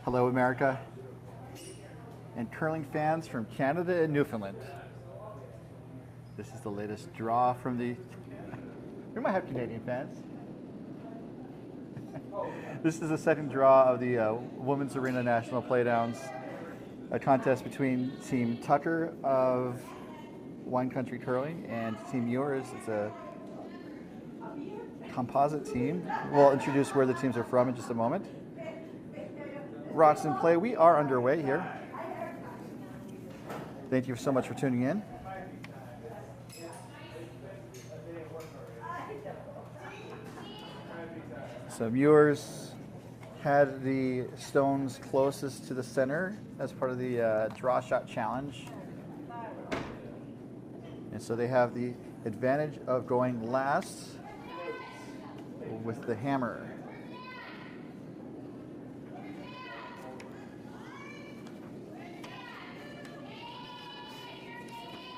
Hello, America, and curling fans from Canada and Newfoundland. This is the latest draw from the... We might have Canadian fans. This is the second draw of the Women's Arena National Playdowns, a contest between Team Tucker of Wine Country Curling and Team Mewers. It's a composite team. We'll introduce where the teams are from in just a moment. Rocks in play. We are underway here. Thank you so much for tuning in. So Mewers had the stones closest to the center as part of the draw shot challenge. And so they have the advantage of going last with the hammer.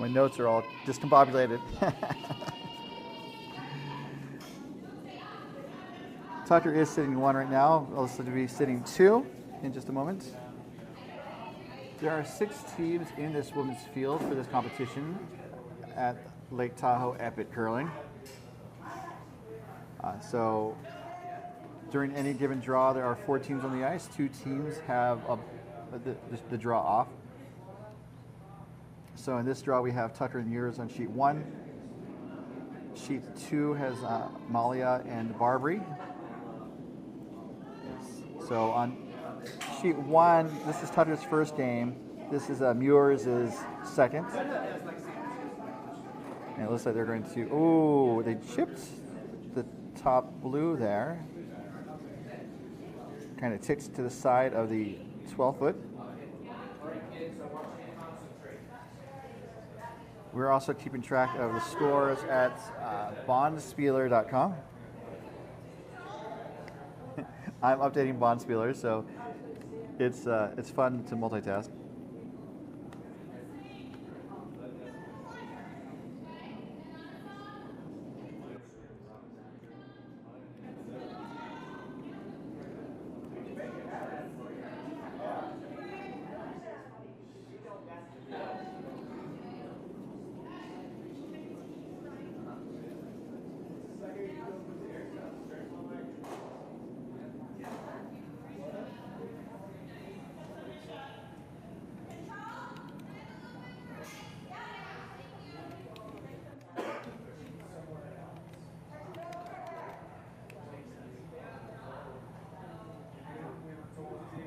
My notes are all discombobulated. Tucker is sitting 1 right now. Also to be sitting 2 in just a moment. There are 6 teams in this women's field for this competition at Lake Tahoe Epic Curling. So during any given draw, there are 4 teams on the ice. 2 teams have the draw off. So in this draw, we have Tucker and Mewers on sheet 1. Sheet 2 has Malia and Barbary. So on sheet 1, this is Tucker's first game. This is Mewers' second. And it looks like they're going to, oh, they chipped the top blue there. Kind of ticked to the side of the 12-foot. We're also keeping track of the scores at bondspieler.com. I'm updating Bondspieler, so it's fun to multitask.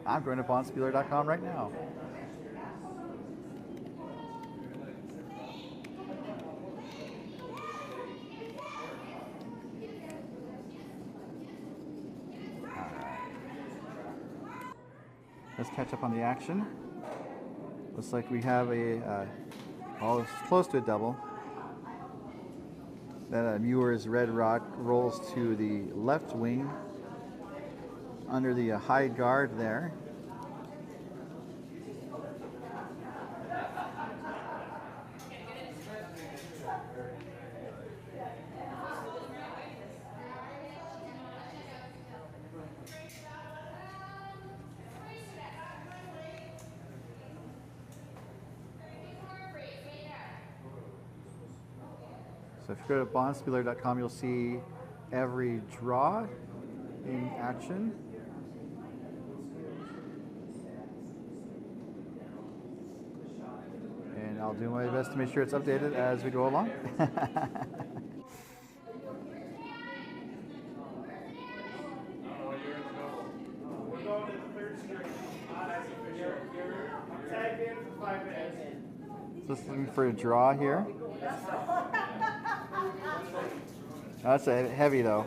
I'm going to bondspieler.com right now. Let's catch up on the action. Looks like we have all close to a double. That Mewers red rock rolls to the left wing under the high guard there. So if you go to bondspieler.com, you'll see every draw in action. And I'll do my best to make sure it's updated as we go along. Just looking for a draw here. That's a heavy though.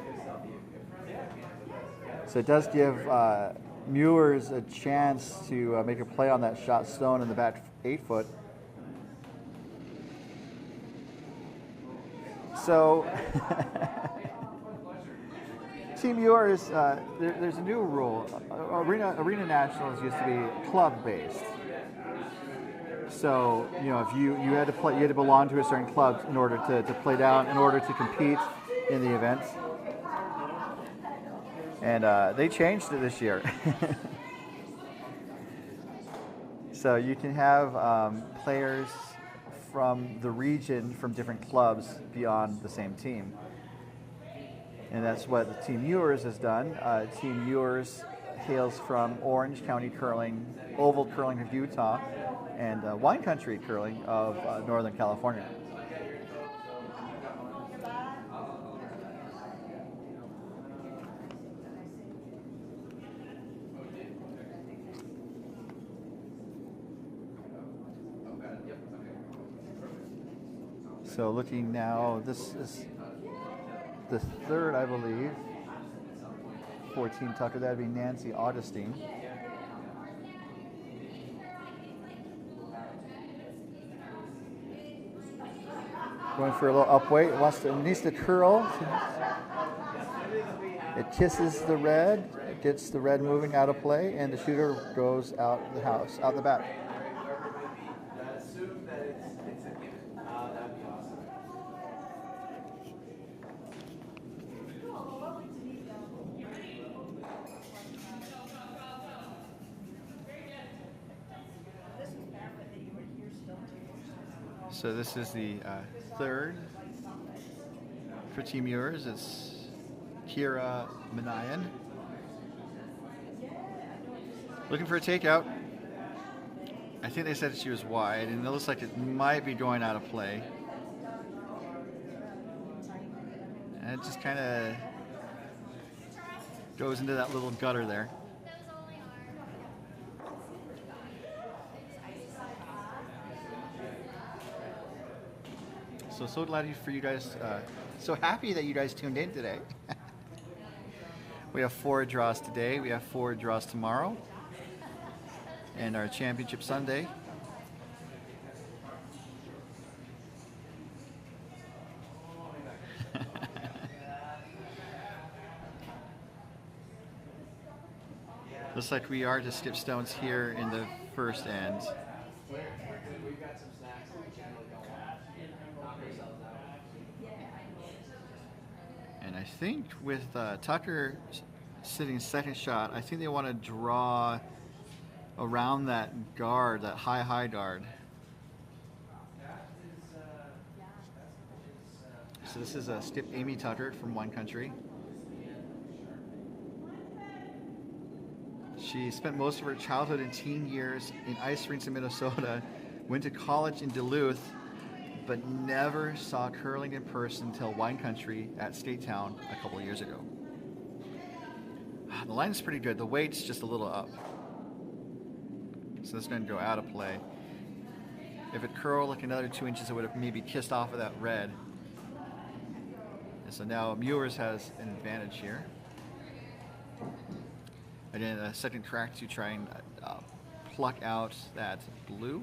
So it does give Mewers a chance to make a play on that shot stone in the back 8-foot. So Team Mewers, there's a new rule. Arena Nationals used to be club based. So if you had to play, you had to belong to a certain club in order to play down, in order to compete in the event. And they changed it this year. So you can have players from the region from different clubs be on the same team. And that's what Team Mewers has done. Team Mewers hails from Orange County Curling, Oval Curling of Utah, and Wine Country Curling of Northern California. So looking now, this is the third, I believe, for Team Tucker. That'd be Nancy Augustine. Going for a little up weight. Needs to curl. It kisses the red. It gets the red moving out of play, and the shooter goes out the house, out the back. So this is the third for Team Mewers. It's Kira Manayan. Looking for a takeout. I think they said she was wide, and it looks like it might be going out of play. And it just kind of goes into that little gutter there. So glad for you guys, so happy that you guys tuned in today. We have 4 draws today, we have 4 draws tomorrow, and our championship Sunday. Looks like we are to skip stones here in the first end. And I think with Tucker sitting second shot, I think they want to draw around that guard, that high guard. So this is Skip Amy Tucker from Wine Country. She spent most of her childhood and teen years in ice rinks in Minnesota, went to college in Duluth, but never saw curling in person until Wine Country at Skate Town a couple of years ago. The line is pretty good. The weight's just a little up. So this is going to go out of play. If it curled like another 2 inches, it would have maybe kissed off of that red. And so now Mewers has an advantage here. Again, a second crack to try and pluck out that blue.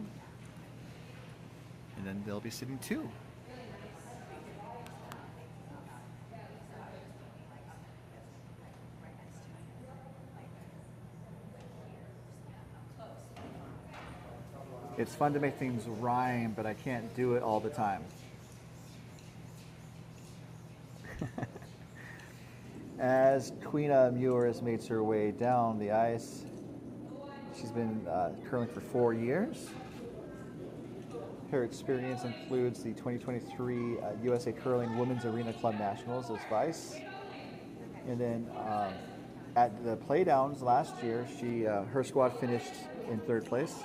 And then they'll be sitting 2. It's fun to make things rhyme, but I can't do it all the time. As Queena Mewers makes her way down the ice, she's been curling for 4 years. Her experience includes the 2023 USA Curling Women's Arena Club Nationals as vice. And then at the Playdowns last year, her squad finished in 3rd place.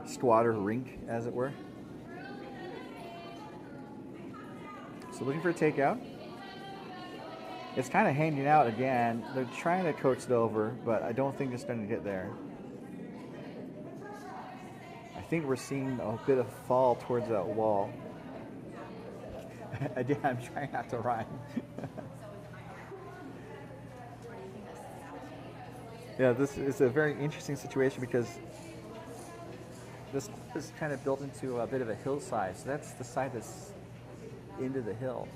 Squad or rink, as it were. So looking for a takeout. It's kind of hanging out again. They're trying to coach it over, but I don't think it's going to get there. I think we're seeing a bit of fall towards that wall. Again, I'm trying not to rhyme. Yeah, this is a very interesting situation because this is kind of built into a bit of a hillside. So that's the side that's into the hill.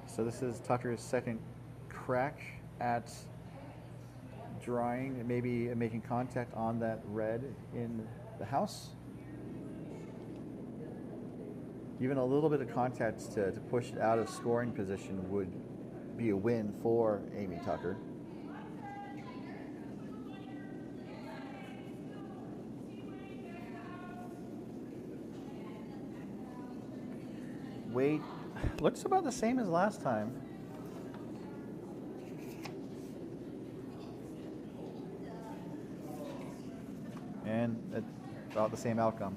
So this is Tucker's second crack at drawing and maybe making contact on that red in the house. Even a little bit of contact to push it out of scoring position would be a win for Amy Tucker. Weight looks about the same as last time. And about the same outcome.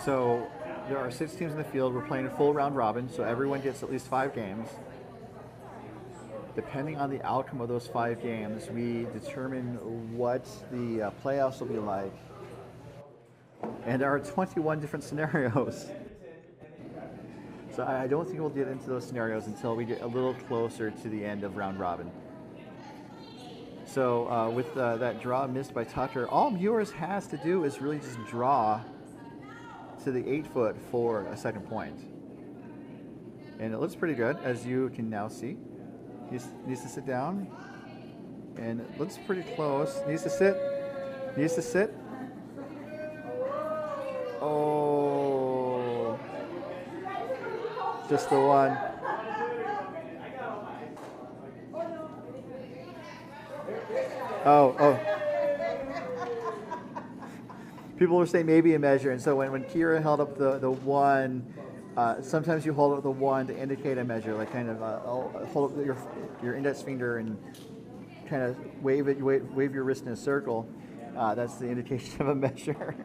So there are 6 teams in the field. We're playing a full round robin, so everyone gets at least 5 games. Depending on the outcome of those 5 games, we determine what the playoffs will be like. And there are 21 different scenarios. So I don't think we'll get into those scenarios until we get a little closer to the end of round robin. So with that draw missed by Tucker, all Mewers has to do is really just draw to the 8-foot for a second point. And it looks pretty good, as you can now see. He needs to sit down, and it looks pretty close. Needs to sit. Needs to sit. Oh, just the one. Oh. People were saying maybe a measure, and so when Kira held up the one, sometimes you hold up the one to indicate a measure, like kind of hold up your index finger and kind of wave your wrist in a circle. That's the indication of a measure.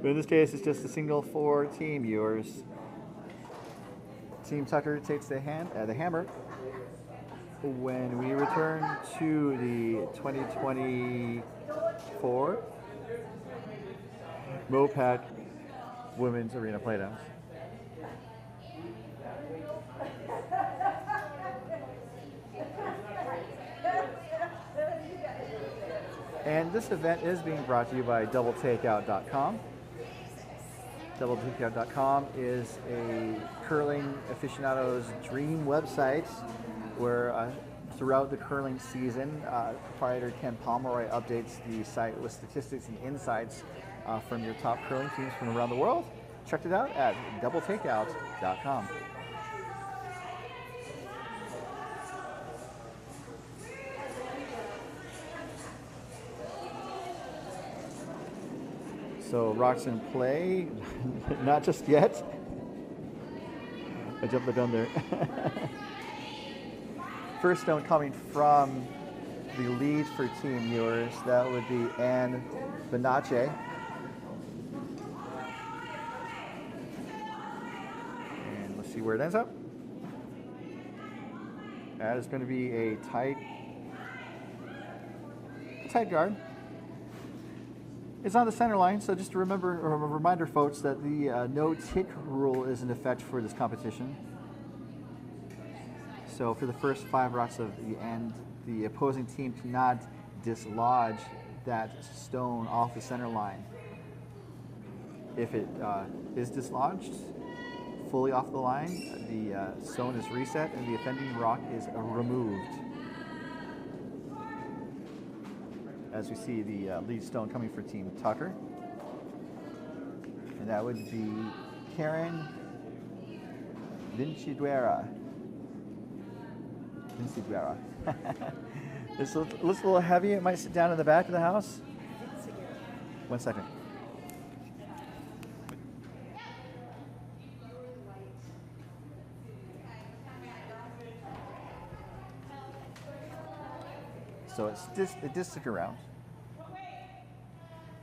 But in this case, it's just a single for Team Mewers. Team Tucker takes the hammer. When we return to the 2024 MoPac Women's Arena Playdowns. And this event is being brought to you by DoubleTakeout.com. DoubleTakeout.com is a curling aficionado's dream website where throughout the curling season, proprietor Ken Pomeroy updates the site with statistics and insights from your top curling teams from around the world. Check it out at DoubleTakeout.com. So rocks in play, not just yet. I jumped the gun there. First stone coming from the lead for Team Mewers. That would be Anne Benache. And let's see where it ends up. That is going to be a tight guard. It's on the center line, so just a reminder, folks, that the no-tick rule is in effect for this competition. So for the first 5 rocks of the end, the opposing team cannot dislodge that stone off the center line. If it is dislodged fully off the line, the stone is reset and the offending rock is removed. As we see the lead stone coming for Team Tucker. And that would be Karen Vinciduera. This looks a little heavy. It might sit down in the back of the house. 1 second. So it did stick around.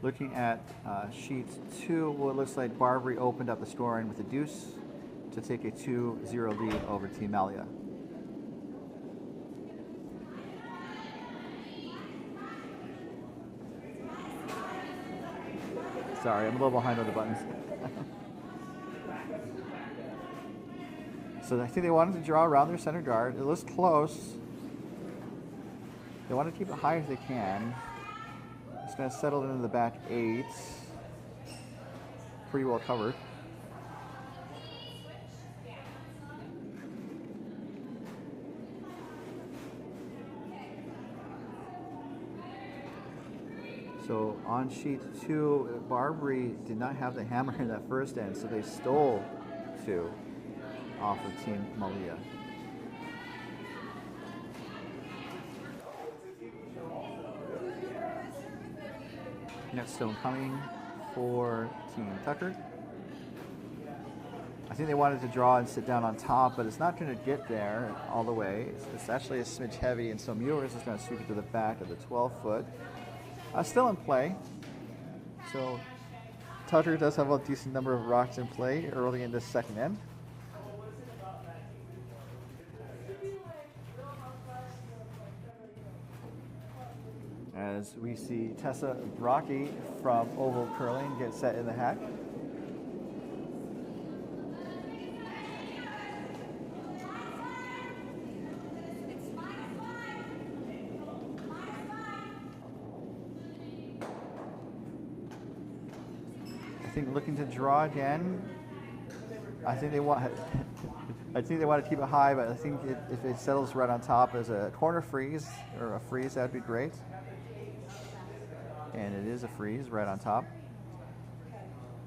Looking at sheet 2, well, it looks like Barbary opened up the scoring with a deuce to take a 2-0 lead over Team Malia. Sorry, I'm a little behind on the buttons. So I think they wanted to draw around their center guard. It looks close. They want to keep it high as they can. It's going to settle into the back 8. Pretty well covered. So on sheet 2, Barbary did not have the hammer in that first end, so they stole 2 off of Team Malia. Next stone coming for Team Tucker. I think they wanted to draw and sit down on top, but it's not going to get there all the way. It's actually a smidge heavy, and so Mewers is going to sweep it to the back of the 12-foot. Still in play. So Tucker does have a decent number of rocks in play early in this second end. As we see Tessa Brocky from Oval Curling get set in the hack. I think looking to draw again. I think they want to keep it high, but I think if it settles right on top as a corner freeze or a freeze, that'd be great. And it is a freeze right on top.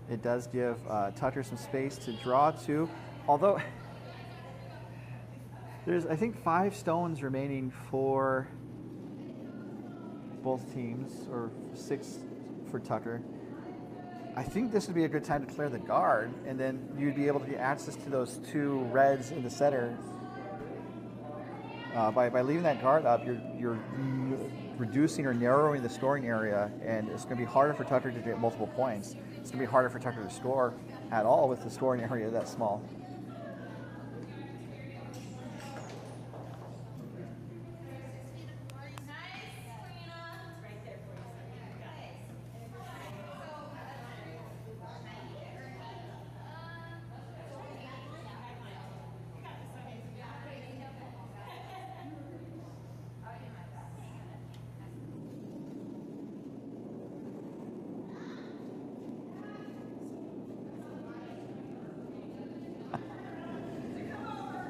It does give Tucker some space to draw to, although there's, I think, 5 stones remaining for both teams, or 6 for Tucker. I think this would be a good time to clear the guard, and then you'd be able to get access to those 2 reds in the center. By leaving that guard up, you're reducing or narrowing the scoring area, and it's going to be harder for Tucker to get multiple points. It's going to be harder for Tucker to score at all with the scoring area that small.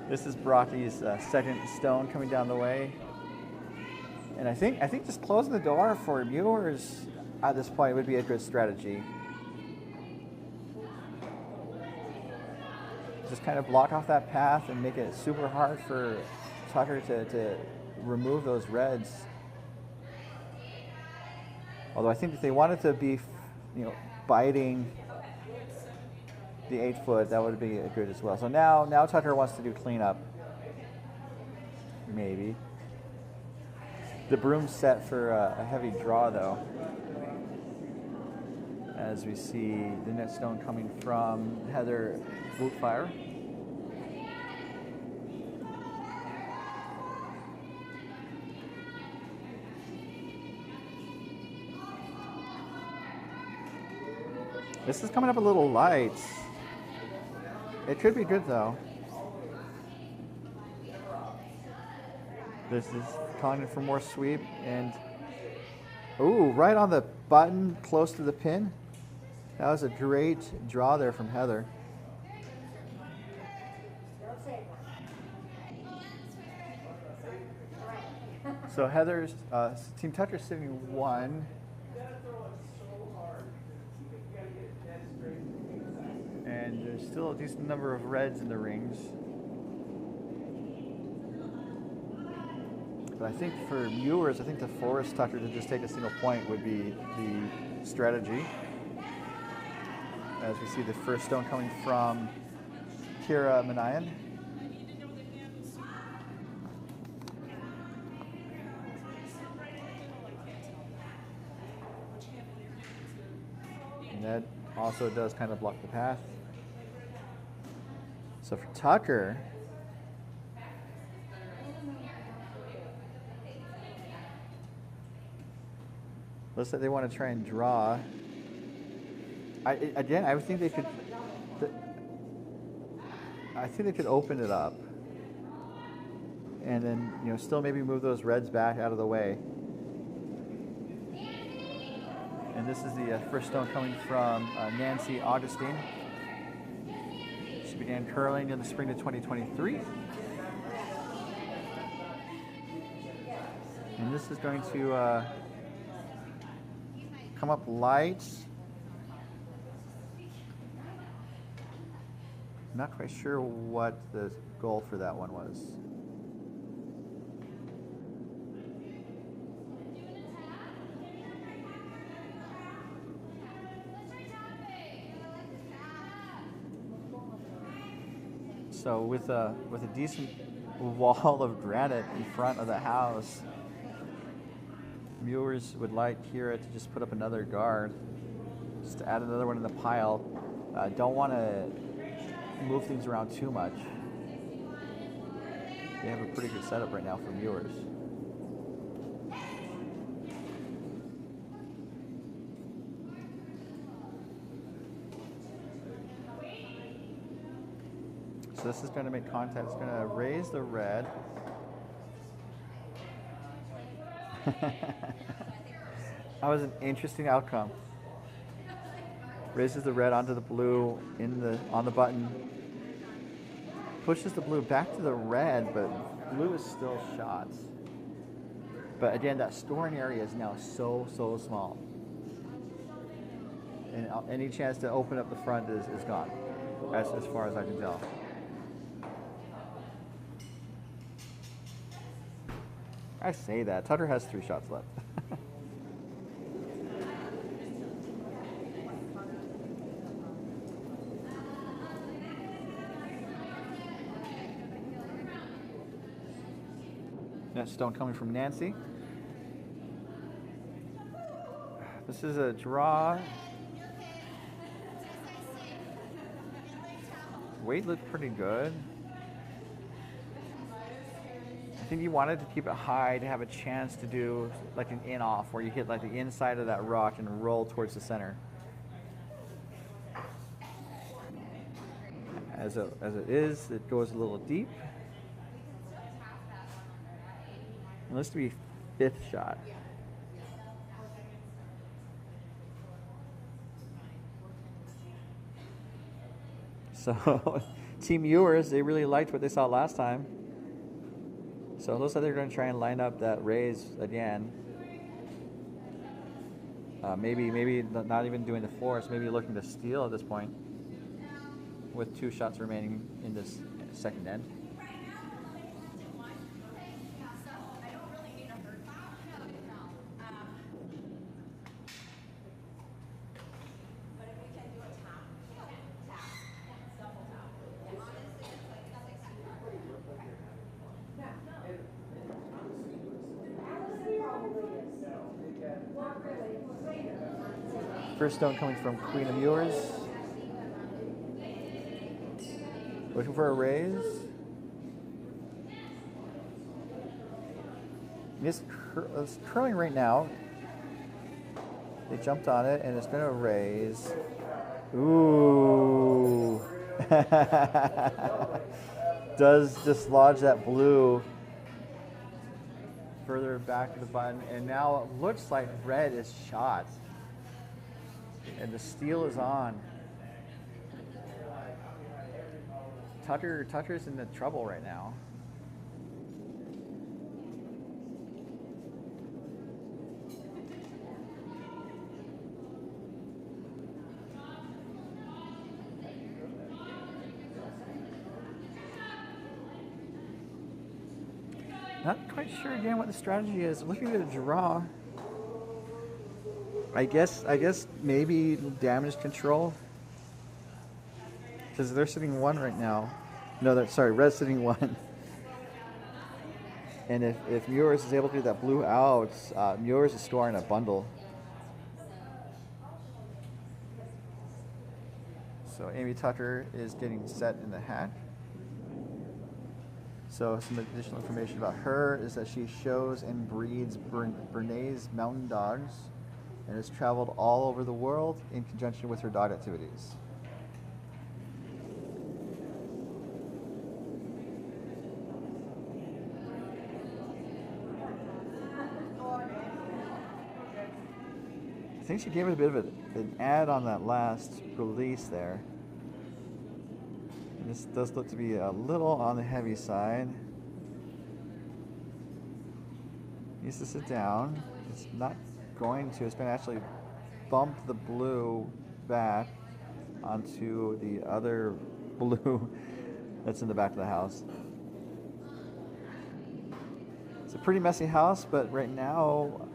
This is Brocky's second stone coming down the way. And I think just closing the door for Mewers at this point would be a good strategy. Just kind of block off that path and make it super hard for Tucker to remove those reds. Although I think if they wanted to be, biting the 8-foot, that would be good as well. So now Tucker wants to do cleanup. Maybe. The broom's set for a heavy draw, though. As we see the net stone coming from Heather Bootfire. This is coming up a little light. It could be good, though. This is calling for more sweep, and ooh, right on the button close to the pin. That was a great draw there from Heather. So Heather's Team Tucker sitting 1. And there's still a decent number of reds in the rings. But I think for Mewers, I think to force Tucker to just take a single point would be the strategy. As we see the first stone coming from Kira Manayan. And that also does kind of block the path. So for Tucker, looks like they want to try and draw. I would think they could. I think they could open it up, and then still maybe move those reds back out of the way. And this is the first stone coming from Nancy Augustine. She began curling in the spring of 2023. And this is going to come up light. Not quite sure what the goal for that one was. So with a decent wall of granite in front of the house, Mewers would like Kira to just put up another guard, just to add another one in the pile. Don't want to move things around too much. They have a pretty good setup right now for Mewers. So this is going to make contact. It's going to raise the red. That was an interesting outcome. Raises the red onto the blue on the button. Pushes the blue back to the red, but blue is still shot. But again, that storing area is now so small. And any chance to open up the front is gone, as far as I can tell. I say that. Tutter has 3 shots left. Next stone coming from Nancy. This is a draw. Weight looked pretty good. I think he wanted to keep it high to have a chance to do like an in-off where you hit like the inside of that rock and roll towards the center. As it is, it goes a little deep. It looks to be 5th shot. So Team Mewers, they really liked what they saw last time. So it looks like they're going to try and line up that raise again. Maybe not even doing the force, maybe looking to steal at this point with 2 shots remaining in this second end. First stone coming from Queen of Mewers. Looking for a raise. It's curling right now. They jumped on it and it's been a raise. Ooh. Does dislodge that blue further back to the button. And now it looks like red is shot. And the steal is on. Tutter's in the trouble right now. Not quite sure again what the strategy is. Looking at a draw. I guess maybe damage control, because they're sitting 1 right now. No, red's sitting 1. And if Mewers is able to do that blue out, Mewers is storing a bundle. So Amy Tucker is getting set in the hack. So some additional information about her is that she shows and breeds Bernese mountain dogs, and has traveled all over the world in conjunction with her dog activities. I think she gave it a bit of an ad on that last release there. And this does look to be a little on the heavy side. Needs to sit down. It's not going to. It's been actually bump the blue back onto the other blue that's in the back of the house. It's a pretty messy house, but right now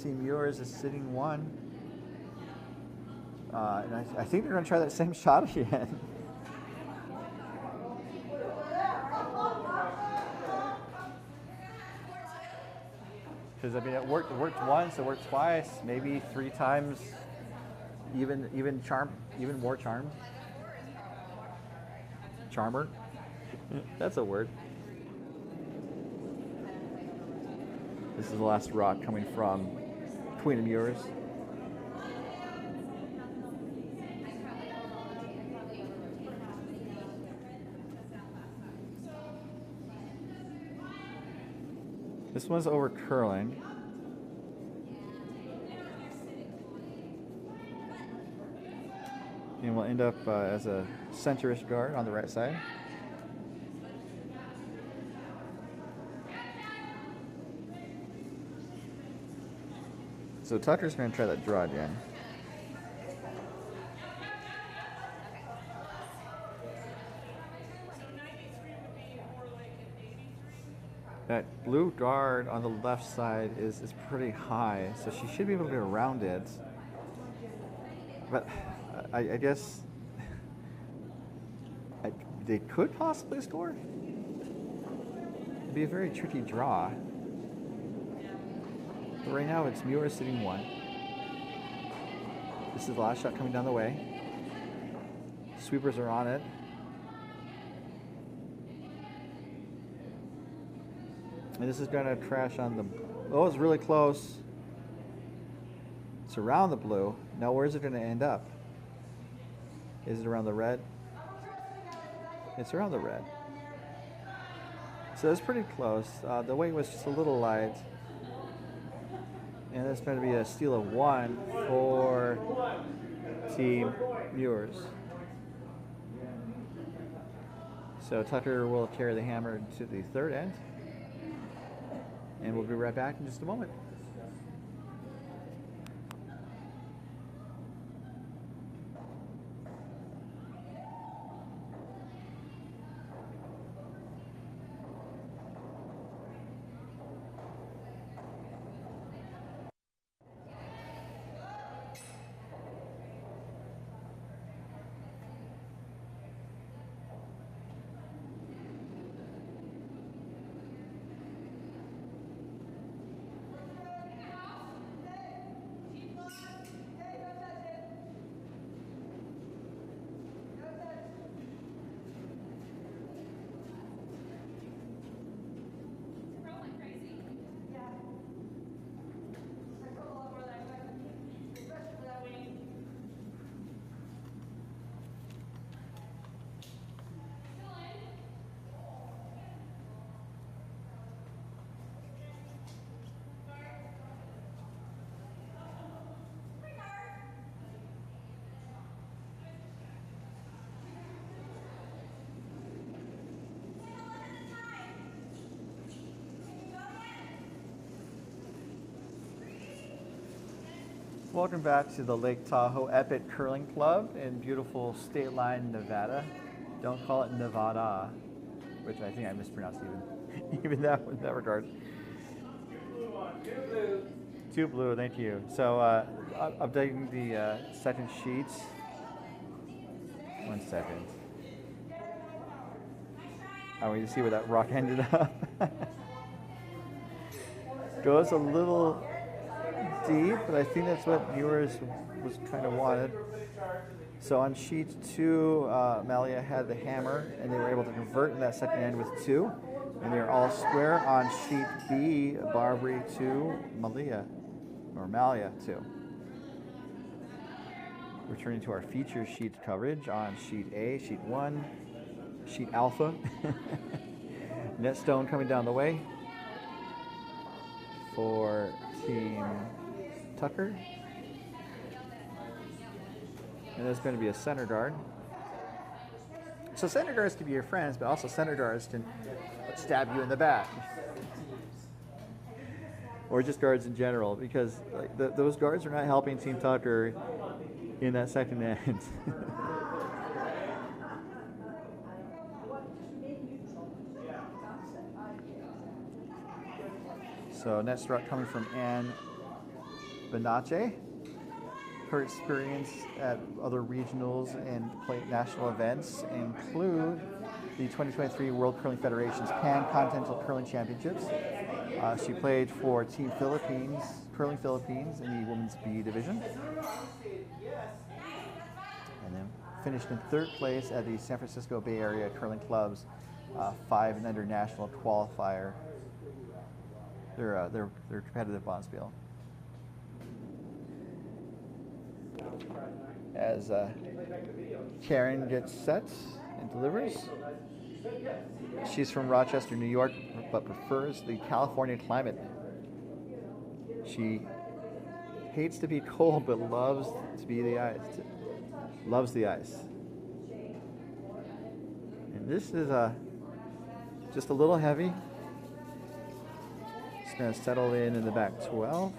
Team Mewers is sitting 1. And I think they're going to try that same shot again. Because I mean, it worked once, it worked twice, maybe 3 times, even more charmed. Charmer. That's a word. This is the last rock coming from Queen of Mewers. This one's over curling. And we'll end up as a centerish guard on the right side. So Tucker's going to try that draw again. That blue guard on the left side is pretty high, so she should be able to get around it. But I guess they could possibly score. It'd be a very tricky draw. But right now it's Mewers sitting 1. This is the last shot coming down the way. Sweepers are on it. And this is going to crash on the... Oh, it's really close. It's around the blue. Now where's it going to end up? Is it around the red? It's around the red. So it's pretty close. The weight was just a little light. And that's going to be a steal of 1 for Team Mewers. So Tucker will carry the hammer to the third end. And we'll be right back in just a moment. Welcome back to the Lake Tahoe Epic Curling Club in beautiful State Line, Nevada. Don't call it Nevada, which I think I mispronounced even that in that regard. Two blue, thank you. So updating the second sheet. 1 second. I want you to see where that rock ended up. Goes a little deep, but I think that's what Mewers was kind of wanted. So on sheet 2, Malia had the hammer, and they were able to convert in that second end with 2. And they're all square on sheet B, Barbary 2, Malia 2. Returning to our feature sheet coverage on sheet A, sheet 1, sheet Alpha. Netstone coming down the way for Team Tucker. And there's going to be a center guard. So center guards can be your friends, but also center guards can stab you in the back. or just guards in general, because like, those guards are not helping Team Tucker in that second end. So net struck coming from Ann Benache. Her experience at other regionals and national events include the 2023 World Curling Federation's Pan-Continental Curling Championships. She played for Team Philippines, Curling Philippines, in the Women's B division. And then finished in third place at the San Francisco Bay Area Curling Club's 5 and under national qualifier. Their competitive bonspiel. As Karen gets set and delivers. She's from Rochester, New York, but prefers the California climate. She hates to be cold, but loves to be the ice. Loves the ice. And this is just a little heavy. It's going to settle in the back 12.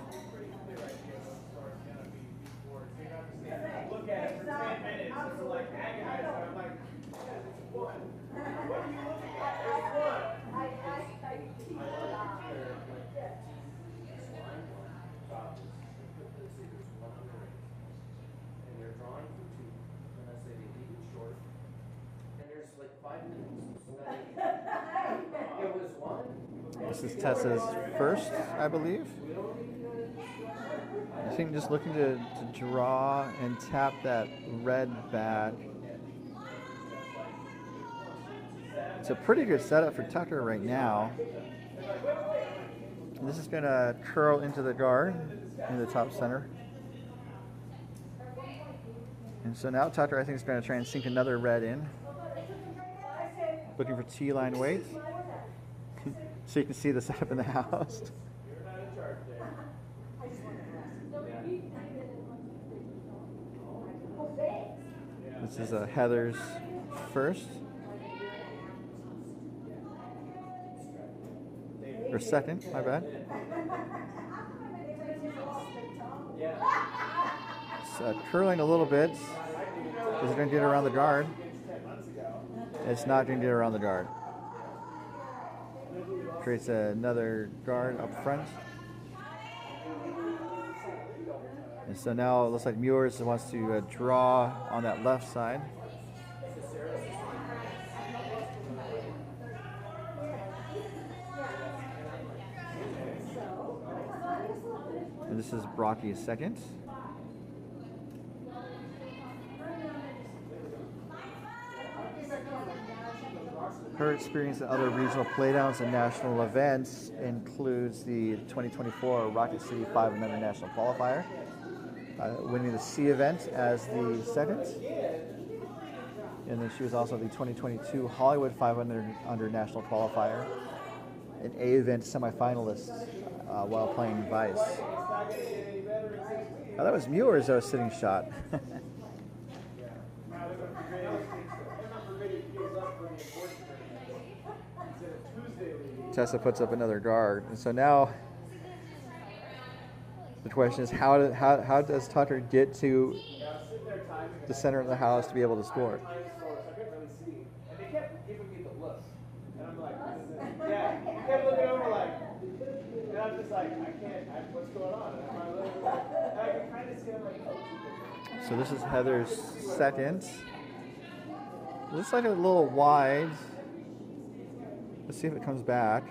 This is Tessa's first, I believe. I think just looking to draw and tap that red back. It's a pretty good setup for Tucker right now. And this is going to curl into the guard in the top center. And so now Tucker, I think, is going to try and sink another red in. Looking for T-line weight. So you can see the setup in the house. This is Heather's first. Or second, my bad. It's curling a little bit. Is it going to get around the guard? It's not going to get around the guard. Creates another guard up front. And so now it looks like Mewers wants to draw on that left side. And this is Brocky's second. Her experience at other regional playdowns and national events includes the 2024 Rocket City 5 and under national qualifier, winning the C event as the second. And then she was also the 2022 Hollywood 5 under national qualifier, an A event semifinalist while playing Vice. Oh, that was Mewers' sitting shot. Tessa puts up another guard, and so now the question is, how does Tucker get to the center of the house to be able to score? So this is Heather's second. Looks like a little wide. Let's see if it comes back.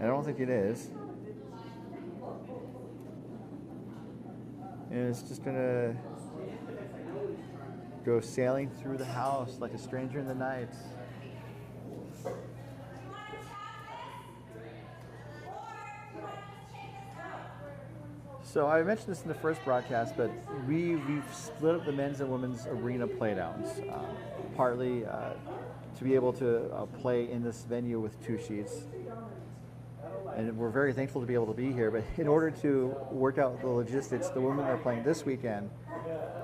I don't think it is. And it's just gonna go sailing through the house like a stranger in the night. So I mentioned this in the first broadcast, but we've split up the men's and women's arena playdowns, partly to be able to play in this venue with 2 sheets. And we're very thankful to be able to be here, but in order to work out the logistics, the women are playing this weekend,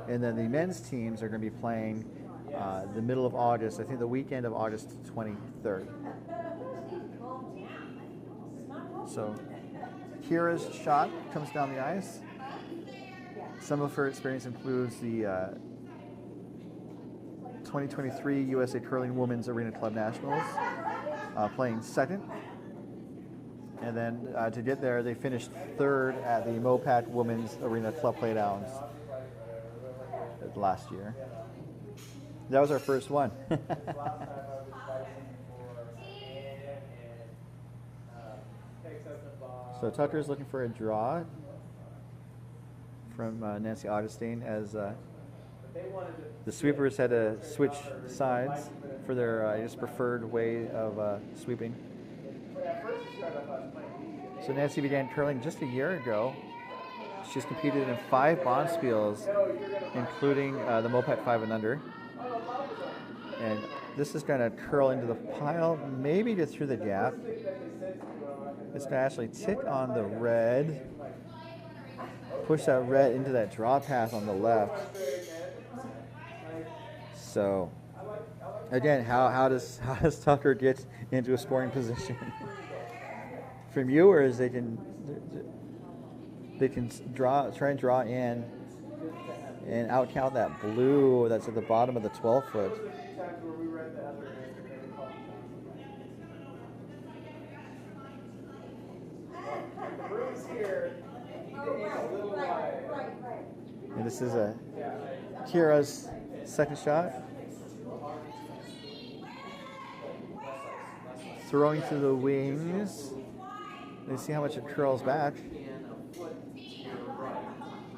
and then the men's teams are going to be playing the middle of August, I think the weekend of August 23rd. So Kira's shot comes down the ice. Some of her experience includes the 2023 USA Curling Women's Arena Club Nationals, playing second. And then to get there, they finished third at the Mopac Women's Arena Club Playdowns last year. That was our first one. So Tucker's looking for a draw from Nancy Augustine, as the sweepers had to switch sides for their I guess preferred way of sweeping. So Nancy began curling just a year ago. She's competed in 5 bonspiels, including the Mopac 5 and under. And this is going to curl into the pile, maybe just through the gap. It's going to actually tick on the red, push that red into that draw path on the left. So again, how does Tucker get into a scoring position? For Mewers, they can try and draw in and outcount that blue that's at the bottom of the 12-foot. And this is Kira's second shot. Throwing to the wings. Let's see how much it curls back.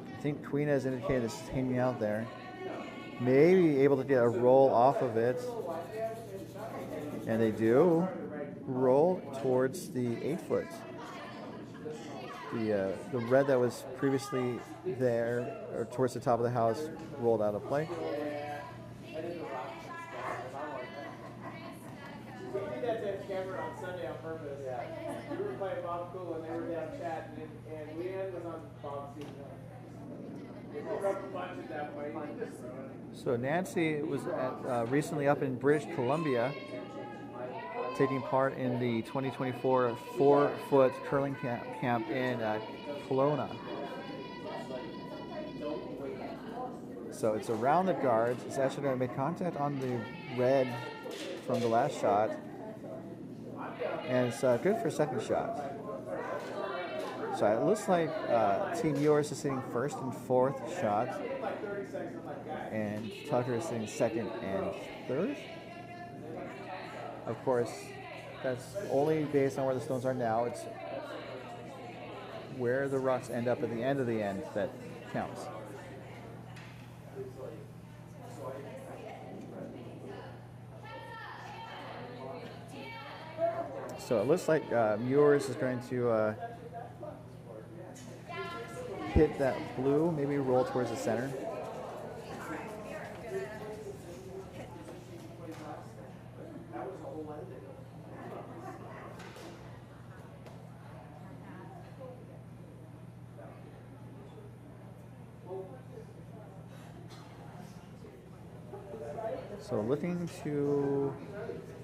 I think Queen has indicated it's hanging out there. Maybe able to get a roll off of it. And they do roll towards the 8-foot. The red that was previously there, or towards the top of the house, rolled out of play. We did that to camera on Sunday on purpose. We were playing Bob Cool and they were down chatting, and Leanne was on Bob's team. If you rub a bunch at that point, you can just throw it. So Nancy was recently up in British Columbia, taking part in the 2024 4-foot curling camp in Kelowna. So it's around the guards. It's actually going to make contact on the red from the last shot. And it's good for a second shot. So it looks like Team Mewers is sitting first and fourth shot. And Tucker is sitting second and third. Of course, that's only based on where the stones are now. It's where the rocks end up at the end of the end that counts. So it looks like Mewers is going to hit that blue, maybe roll towards the center. So looking to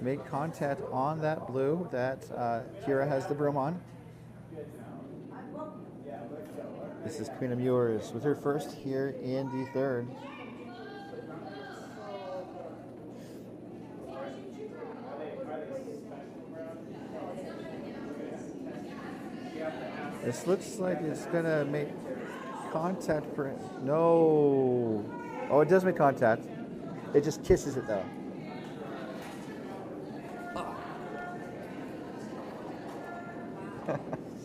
make contact on that blue that Kira has the broom on. This is Queen of Mewers with her first here in the third. This looks like it's gonna make contact for no. Oh, it does make contact. It just kisses it though.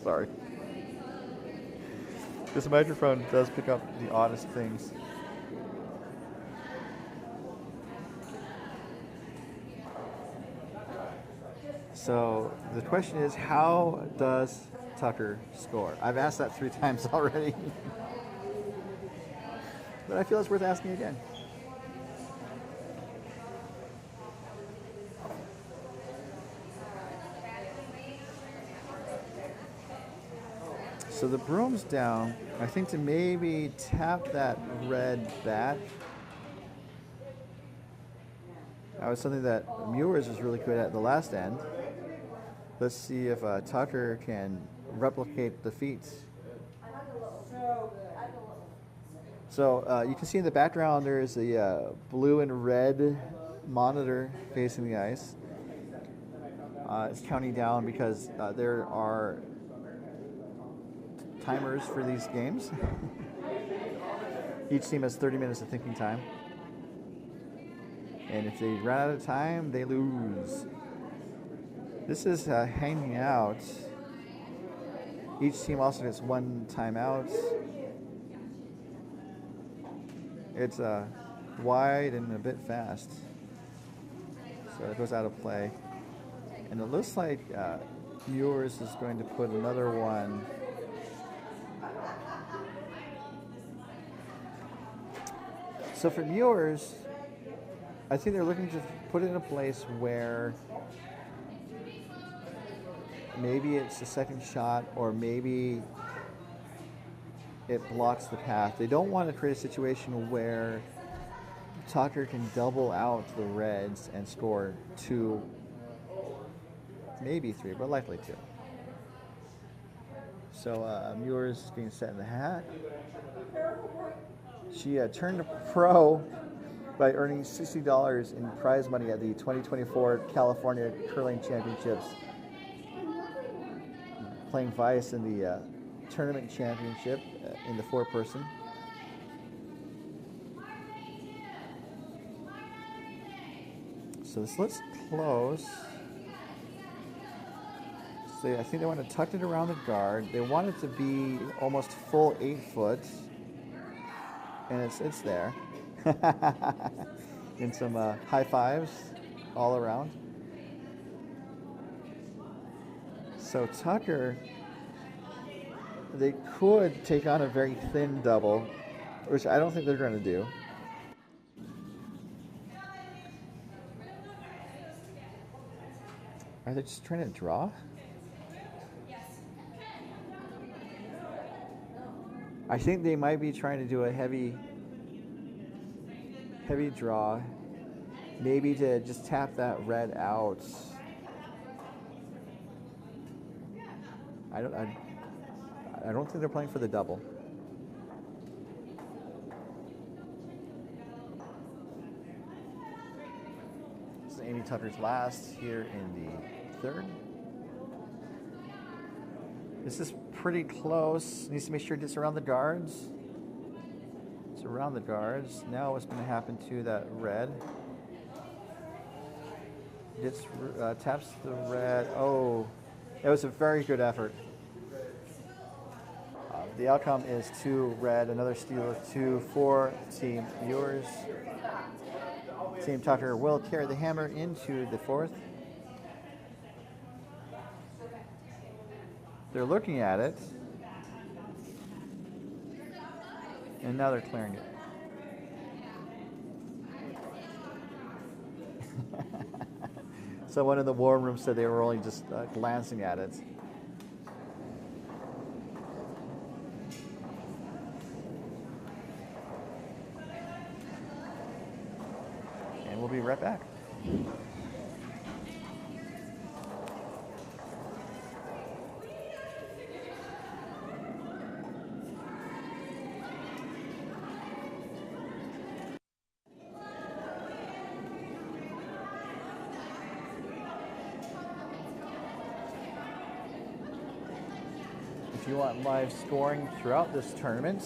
Sorry. This microphone does pick up the oddest things. So the question is, how does Tucker score? I've asked that 3 times already. But I feel it's worth asking again. So the broom's down, I think, to maybe tap that red back. That was something that Mewers was really good at the last end. Let's see if Tucker can replicate the feat. So you can see in the background there is a blue and red monitor facing the ice. It's counting down because there are timers for these games. Each team has 30 minutes of thinking time. And if they run out of time, they lose. This is hanging out. Each team also gets one timeout. It's wide and a bit fast. So it goes out of play. And it looks like Mewers is going to put another one. So for Mewers, I think they're looking to put it in a place where maybe it's a second shot or maybe it blocks the path. They don't want to create a situation where Tucker can double out the Reds and score 2, maybe 3, but likely 2. So Mewers is being set in the hat. She turned pro by earning $60 in prize money at the 2024 California Curling Championships, playing Vice in the tournament championship in the 4-person. So this looks close. So I think they want to tuck it around the guard. They want it to be almost full 8 foot. And it's there. And some high fives all around. So Tucker, they could take on a very thin double, which I don't think they're going to do. Are they just trying to draw? I think they might be trying to do a heavy draw, maybe to just tap that red out. I don't think they're playing for the double. This is Amy Tucker's last here in the 3rd. This is pretty close. Needs to make sure it gets around the guards. It's around the guards. Now what's going to happen to that red? Gets taps the red. Oh, it was a very good effort. The outcome is 2 red, another steal of 2 for Team Mewers. Team Tucker will carry the hammer into the 4th. They're looking at it, and now they're clearing it. Someone in the war room said they were only just glancing at it. And we'll be right back. If you want live scoring throughout this tournament,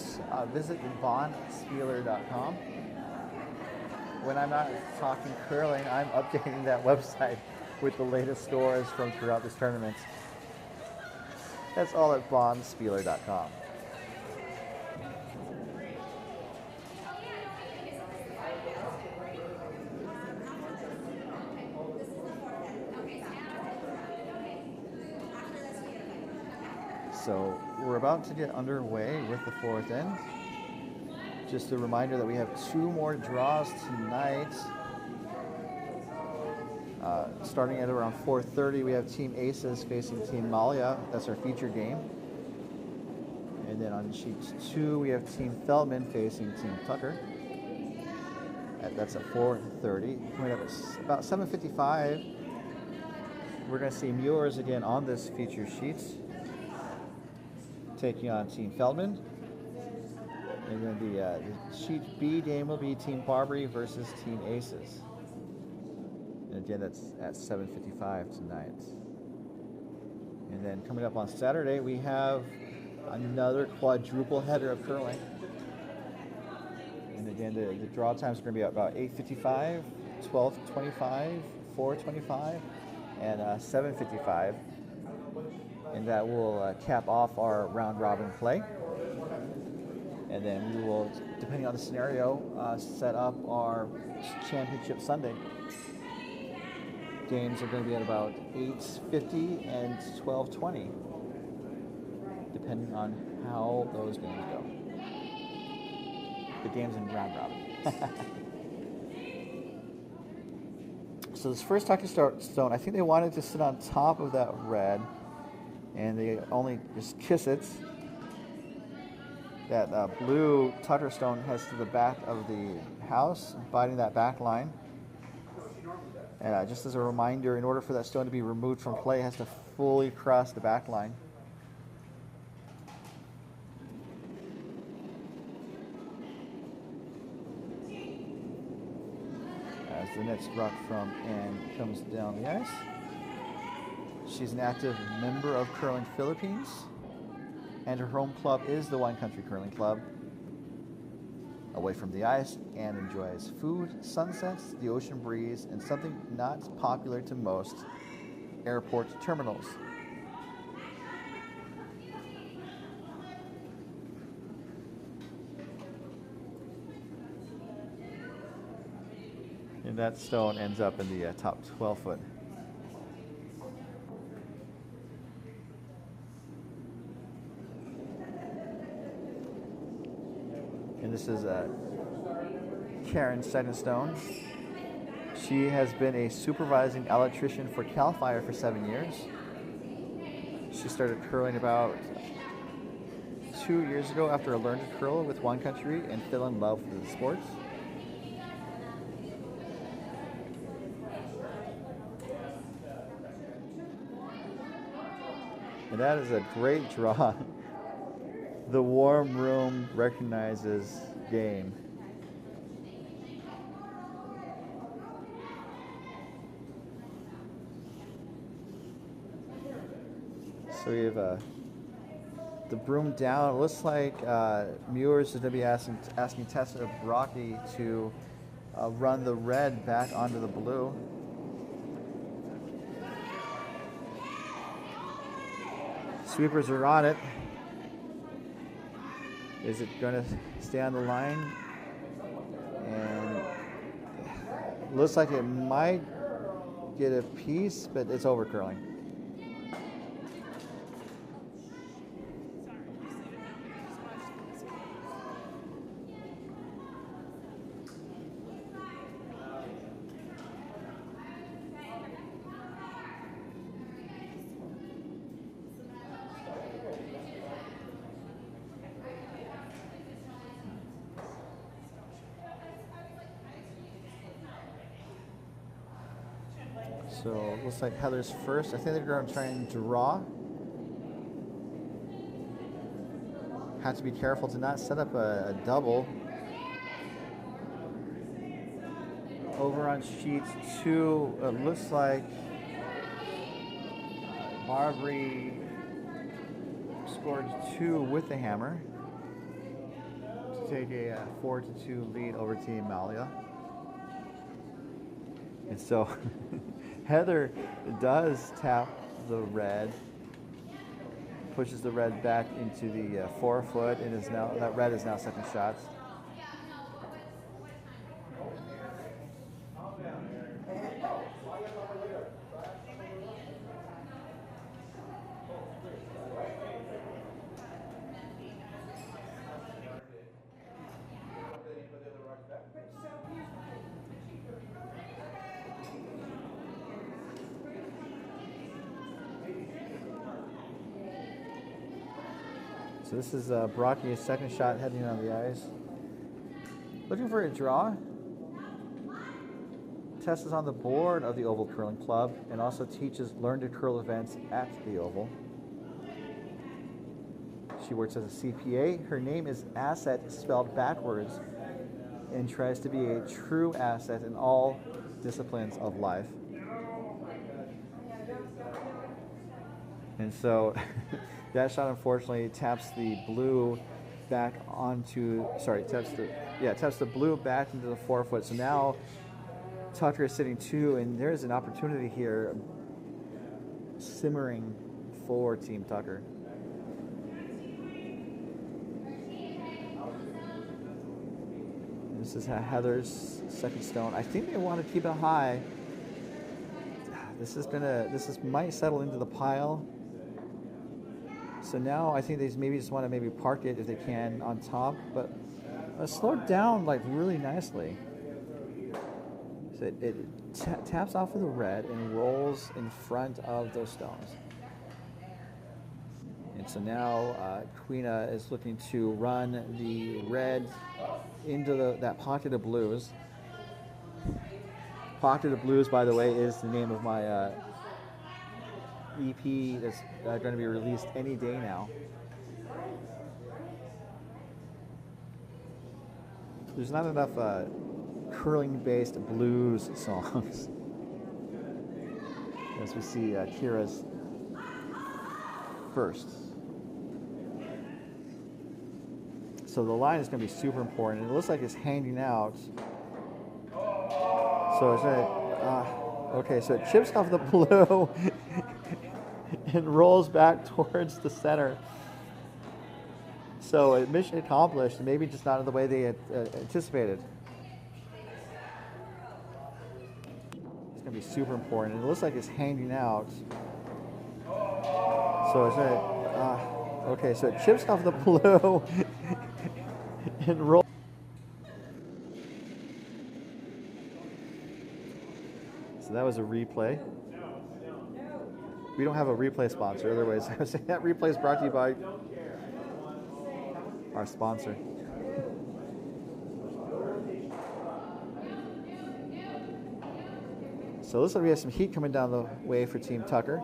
visit bonspieler.com. When I'm not talking curling, I'm updating that website with the latest scores from throughout this tournament. That's all at bonspieler.com. So we're about to get underway with the 4th end. Just a reminder that we have 2 more draws tonight. Starting at around 4:30, we have Team Aces facing Team Malia. That's our feature game. And then on sheet 2, we have Team Feldman facing Team Tucker. That's at 4:30. Coming up at about 7:55, we're going to see Mewers again on this feature sheet, taking on Team Feldman. And then the sheet B game will be Team Barbary versus Team Aces. And again, that's at 7:55 tonight. And then coming up on Saturday, we have another quadruple header of curling. And again, the draw times are going to be about 8:55, 12:25, 4:25, and 7:55. And that will cap off our round robin play. And then we will, depending on the scenario, set up our championship Sunday. Games are going to be at about 8:50 and 12:20, depending on how those games go. The games in round robin. So this first Tucker Stone, I think they wanted to sit on top of that red, and they only just kiss it. That blue Tucker Stone heads to the back of the house, biting that back line. And just as a reminder, in order for that stone to be removed from play, it has to fully cross the back line. As the next rock from Anne comes down the ice. She's an active member of Curling Philippines, and her home club is the Wine Country Curling Club. Away from the ice, Anne enjoys food, sunsets, the ocean breeze, and something not popular to most, airport terminals. And that stone ends up in the top 12 foot. And this is Karen Stone. She has been a supervising electrician for CAL FIRE for 7 years. She started curling about 2 years ago after I learned to curl with Wine Country and fell in love with the sport. And that is a great draw. The warm room recognizes game. So we have the broom down. It looks like Mewers is going to be asking Tessa Brocky to run the red back onto the blue. Sweepers are on it. Is it going to stay on the line? And it looks like it might get a piece, but it's over curling. So it looks like Heather's first. I think they're going to try and draw. Have to be careful to not set up a double. Over on sheet 2, it looks like Barbary scored 2 with the hammer to take a 4-2 lead over Team Malia. And so Heather does tap the red, pushes the red back into the 4 foot, and is now that red is now second shot. So this is Brocky's second shot heading on the ice. Looking for a draw. Tess is on the board of the Oval Curling Club and also teaches Learn to Curl events at the Oval. She works as a CPA. Her name is Asset spelled backwards and tries to be a true asset in all disciplines of life. And so that shot unfortunately taps the blue back onto, taps the blue back into the forefoot. So now Tucker is sitting 2, and there's an opportunity here simmering for Team Tucker. This is Heather's second stone. I think they want to keep it high. This might settle into the pile. So now I think they maybe just want to park it if they can on top, but slow it down like really nicely. So it taps off of the red and rolls in front of those stones. And so now Queena is looking to run the red into that pocket of blues. Pocket of Blues, by the way, is the name of my EP that's going to be released any day now. There's not enough curling-based blues songs. As we see Kira's first. So the line is going to be super important. It looks like it's hanging out. So it's okay, so it chips off the blue and rolls back towards the center. So mission accomplished, maybe just not in the way they had anticipated. It's going to be super important. It looks like it's hanging out. So it's okay, so it chips off the blue and rolls. So that was a replay. We don't have a replay sponsor. Otherwise, I was saying that replay is brought to you by our sponsor. So looks like we have some heat coming down the way for Team Tucker.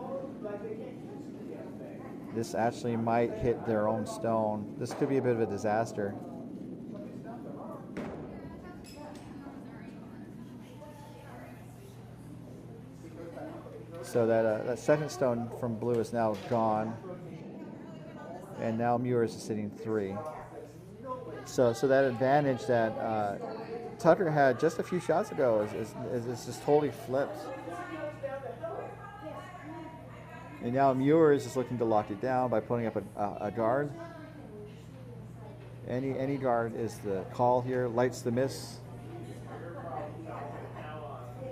This actually might hit their own stone. This could be a bit of a disaster. So that second stone from blue is now gone, and now Mewers is sitting 3. So that advantage that Tucker had just a few shots ago is just totally flipped. And now Mewers is looking to lock it down by putting up a guard. Any guard is the call here. Lights the miss.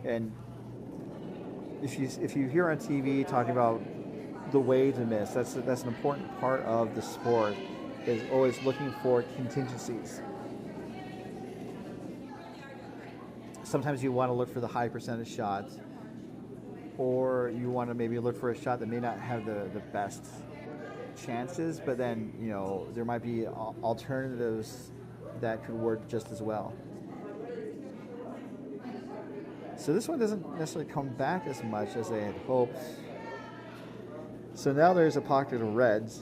And if you hear on TV talking about the way to miss, that's an important part of the sport, is always looking for contingencies. Sometimes you want to look for the high percentage shots, or you want to maybe look for a shot that may not have the best chances, but then there might be alternatives that could work just as well. So this one doesn't necessarily come back as much as they had hoped. So now there's a pocket of reds,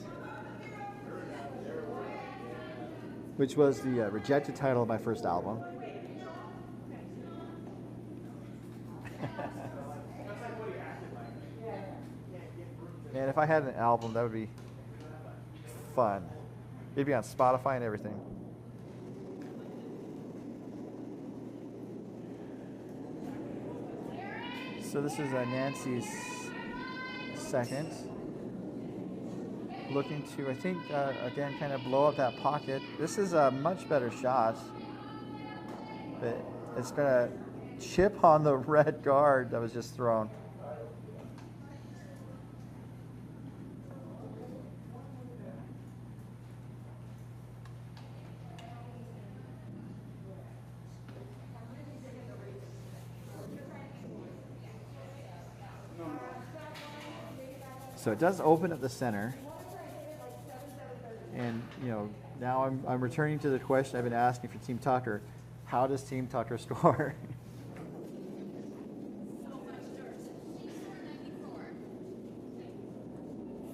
which was the rejected title of my first album. And if I had an album, that would be fun. It'd be on Spotify and everything. So this is Nancy's second. Looking to, I think, again, kind of blow up that pocket. This is a much better shot. But it's going to chip on the red guard that was just thrown. So it does open at the center, and now I'm returning to the question I've been asking for Team Tucker: how does Team Tucker score?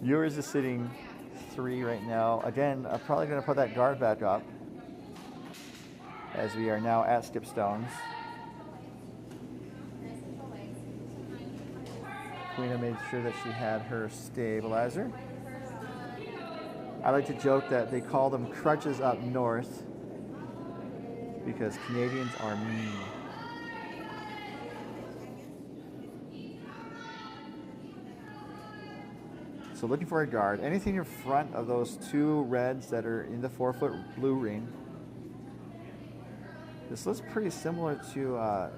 Mewers is sitting 3 right now. Again, I'm probably going to put that guard back up as we are now at skipstones. Queena made sure that she had her stabilizer. I like to joke that they call them crutches up north because Canadians are mean. So looking for a guard. Anything in front of those 2 reds that are in the 4-foot blue ring. This looks pretty similar to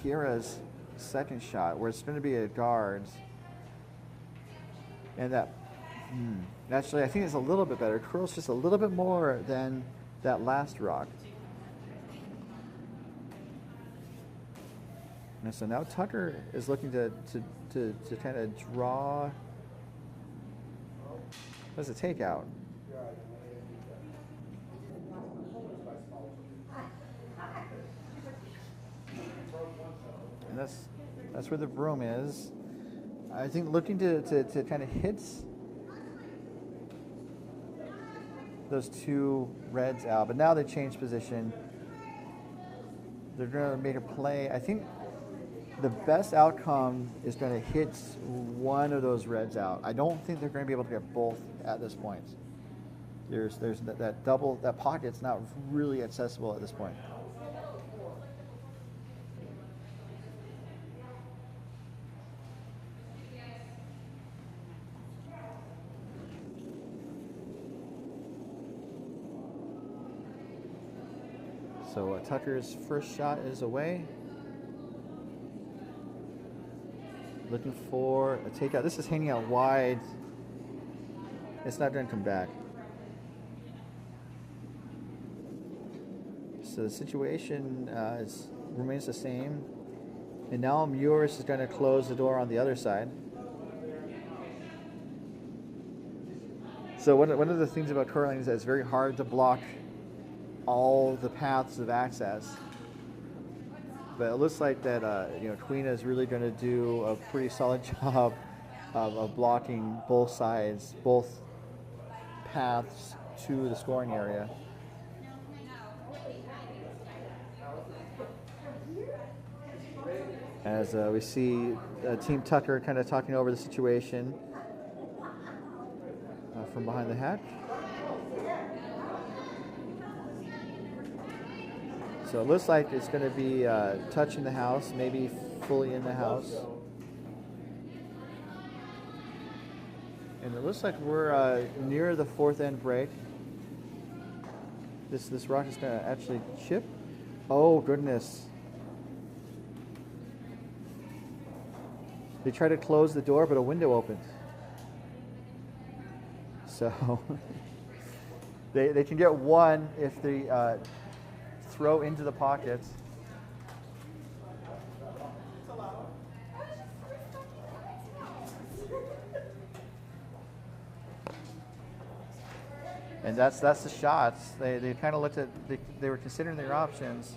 Kiera's second shot, where it's going to be a guard. And that, actually, I think it's a little bit better. It curls just a little bit more than that last rock. And so now Tucker is looking to kind of draw. What's a takeout? And that's where the broom is. I think looking to kind of hit those 2 reds out, but now they changed position. They're going to make a play. I think the best outcome is going to hit one of those reds out. I don't think they're going to be able to get both at this point. There's that double, that pocket's not really accessible at this point. So Tucker's first shot is away. Looking for a takeout. This is hanging out wide. It's not going to come back. So the situation remains the same. And now Mewers is going to close the door on the other side. So one of the things about curling is that it's very hard to block all the paths of access. But it looks like that Queena is really going to do a pretty solid job of blocking both sides, both paths to the scoring area. As we see Team Tucker kind of talking over the situation from behind the hatch. So it looks like it's going to be touching the house, maybe fully in the house. And it looks like we're near the 4th end break. This rock is going to actually chip. Oh, goodness. They try to close the door, but a window opens. So they can get one if they throw into the pockets. And that's the shots. They kind of looked at, they were considering their options.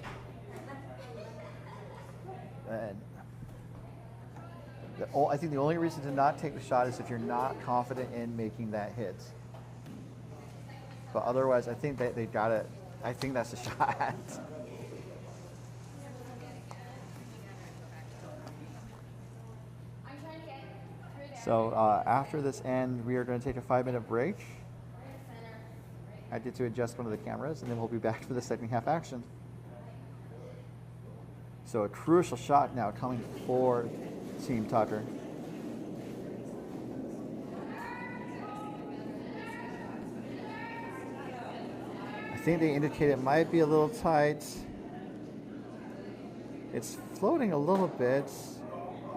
And I think the only reason to not take the shot is if you're not confident in making that hit. But otherwise, I think they got it. I think that's the shot. So after this end, we are going to take a 5-minute break. I get to adjust one of the cameras, and then we'll be back for the second half action. So a crucial shot now coming for Team Tucker. I think they indicate it might be a little tight. It's floating a little bit,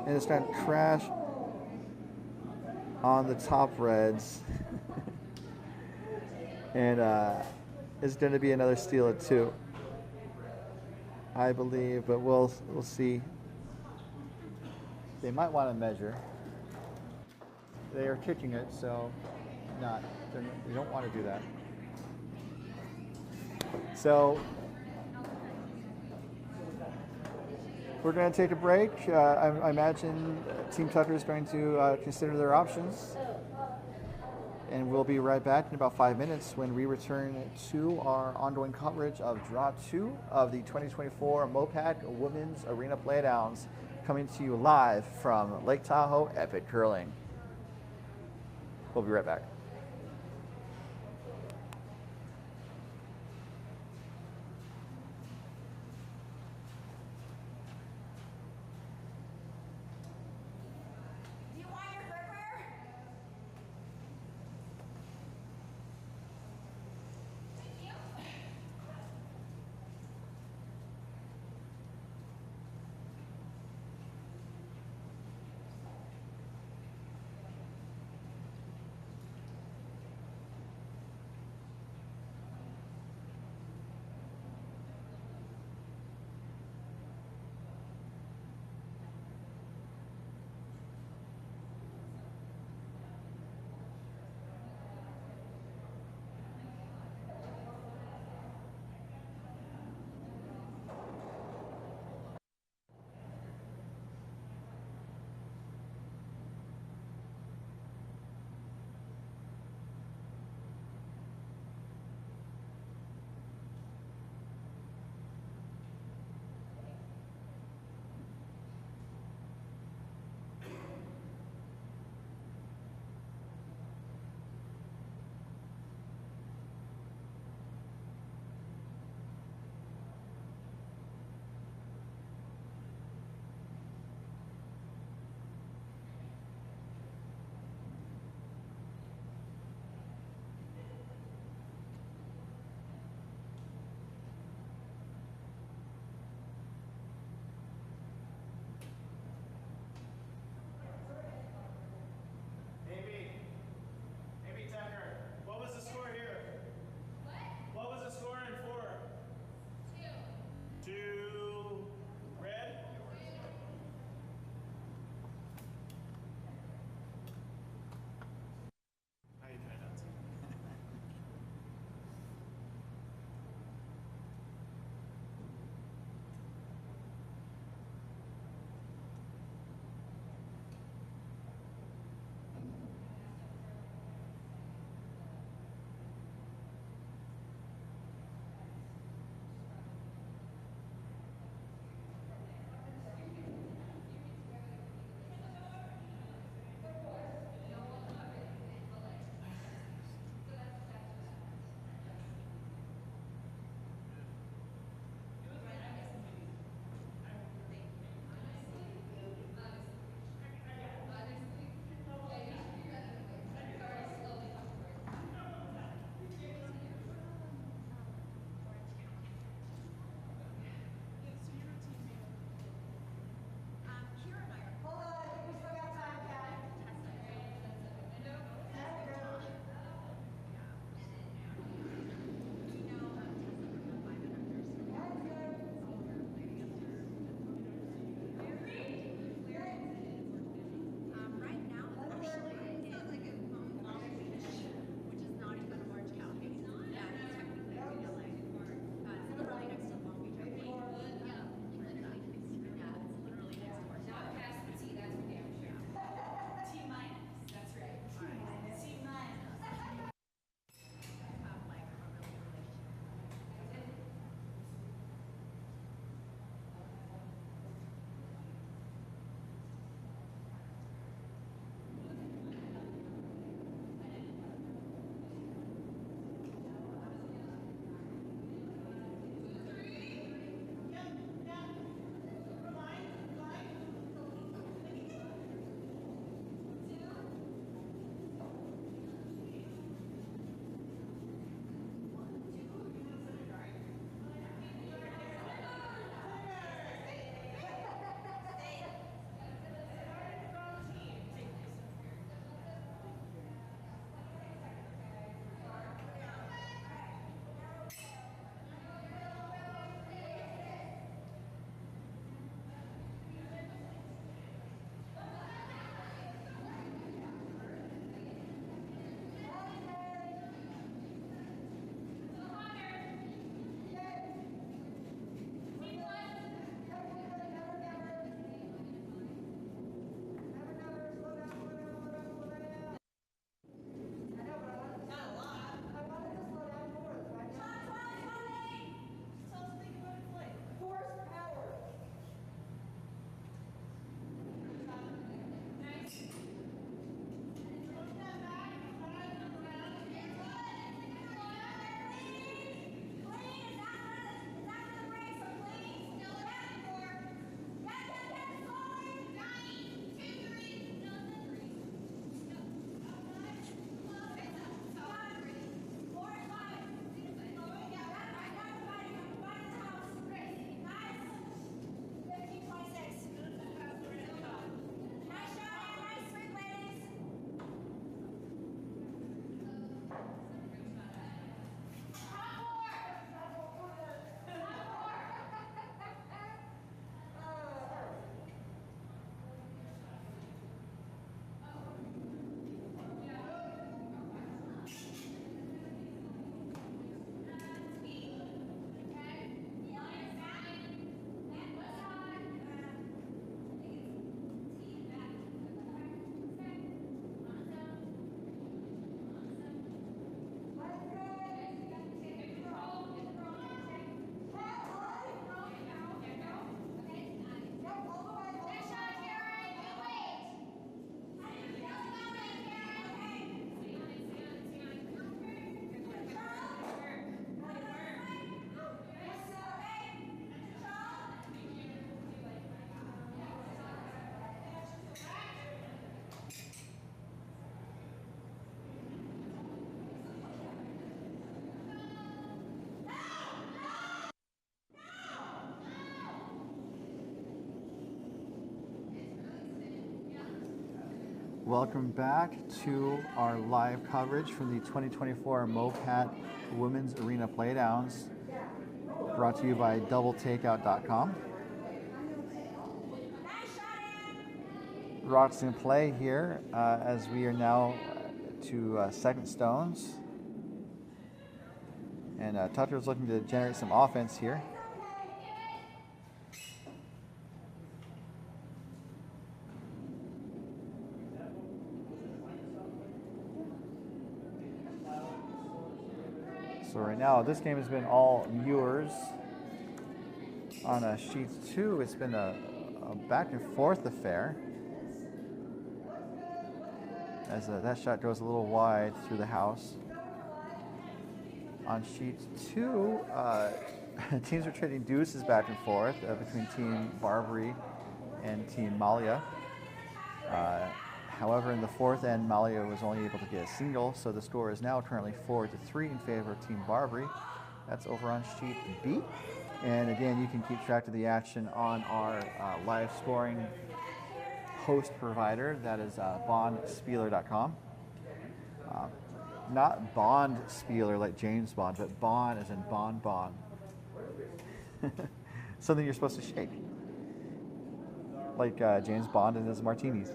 and it's going to crash on the top reds. And it's going to be another steal at 2, I believe, but we'll see. They might want to measure. They are kicking it, so they don't want to do that. So we're going to take a break. I imagine Team Tucker is going to consider their options. And we'll be right back in about 5 minutes when we return to our ongoing coverage of Draw 2 of the 2024 MOPAC Women's Arena Playdowns, coming to you live from Lake Tahoe Epic Curling. We'll be right back. Welcome back to our live coverage from the 2024 MoPat Women's Arena Playdowns, brought to you by doubletakeout.com. Rocks in play here as we are now to second stones. And Tucker's looking to generate some offense here. So right now, this game has been all Mewers. On sheet 2, it's been a back and forth affair, as that shot goes a little wide through the house. On sheet 2, teams are trading deuces back and forth between Team Barbary and Team Malia. However, in the fourth end, Malia was only able to get a single, so the score is now currently 4-3 in favor of Team Barbary. That's over on sheet B. And again, you can keep track of the action on our live scoring host provider. That is bondspieler.com. Not Bond Spieler like James Bond, but Bond as in Bon. Something you're supposed to shake. Like James Bond and his martinis.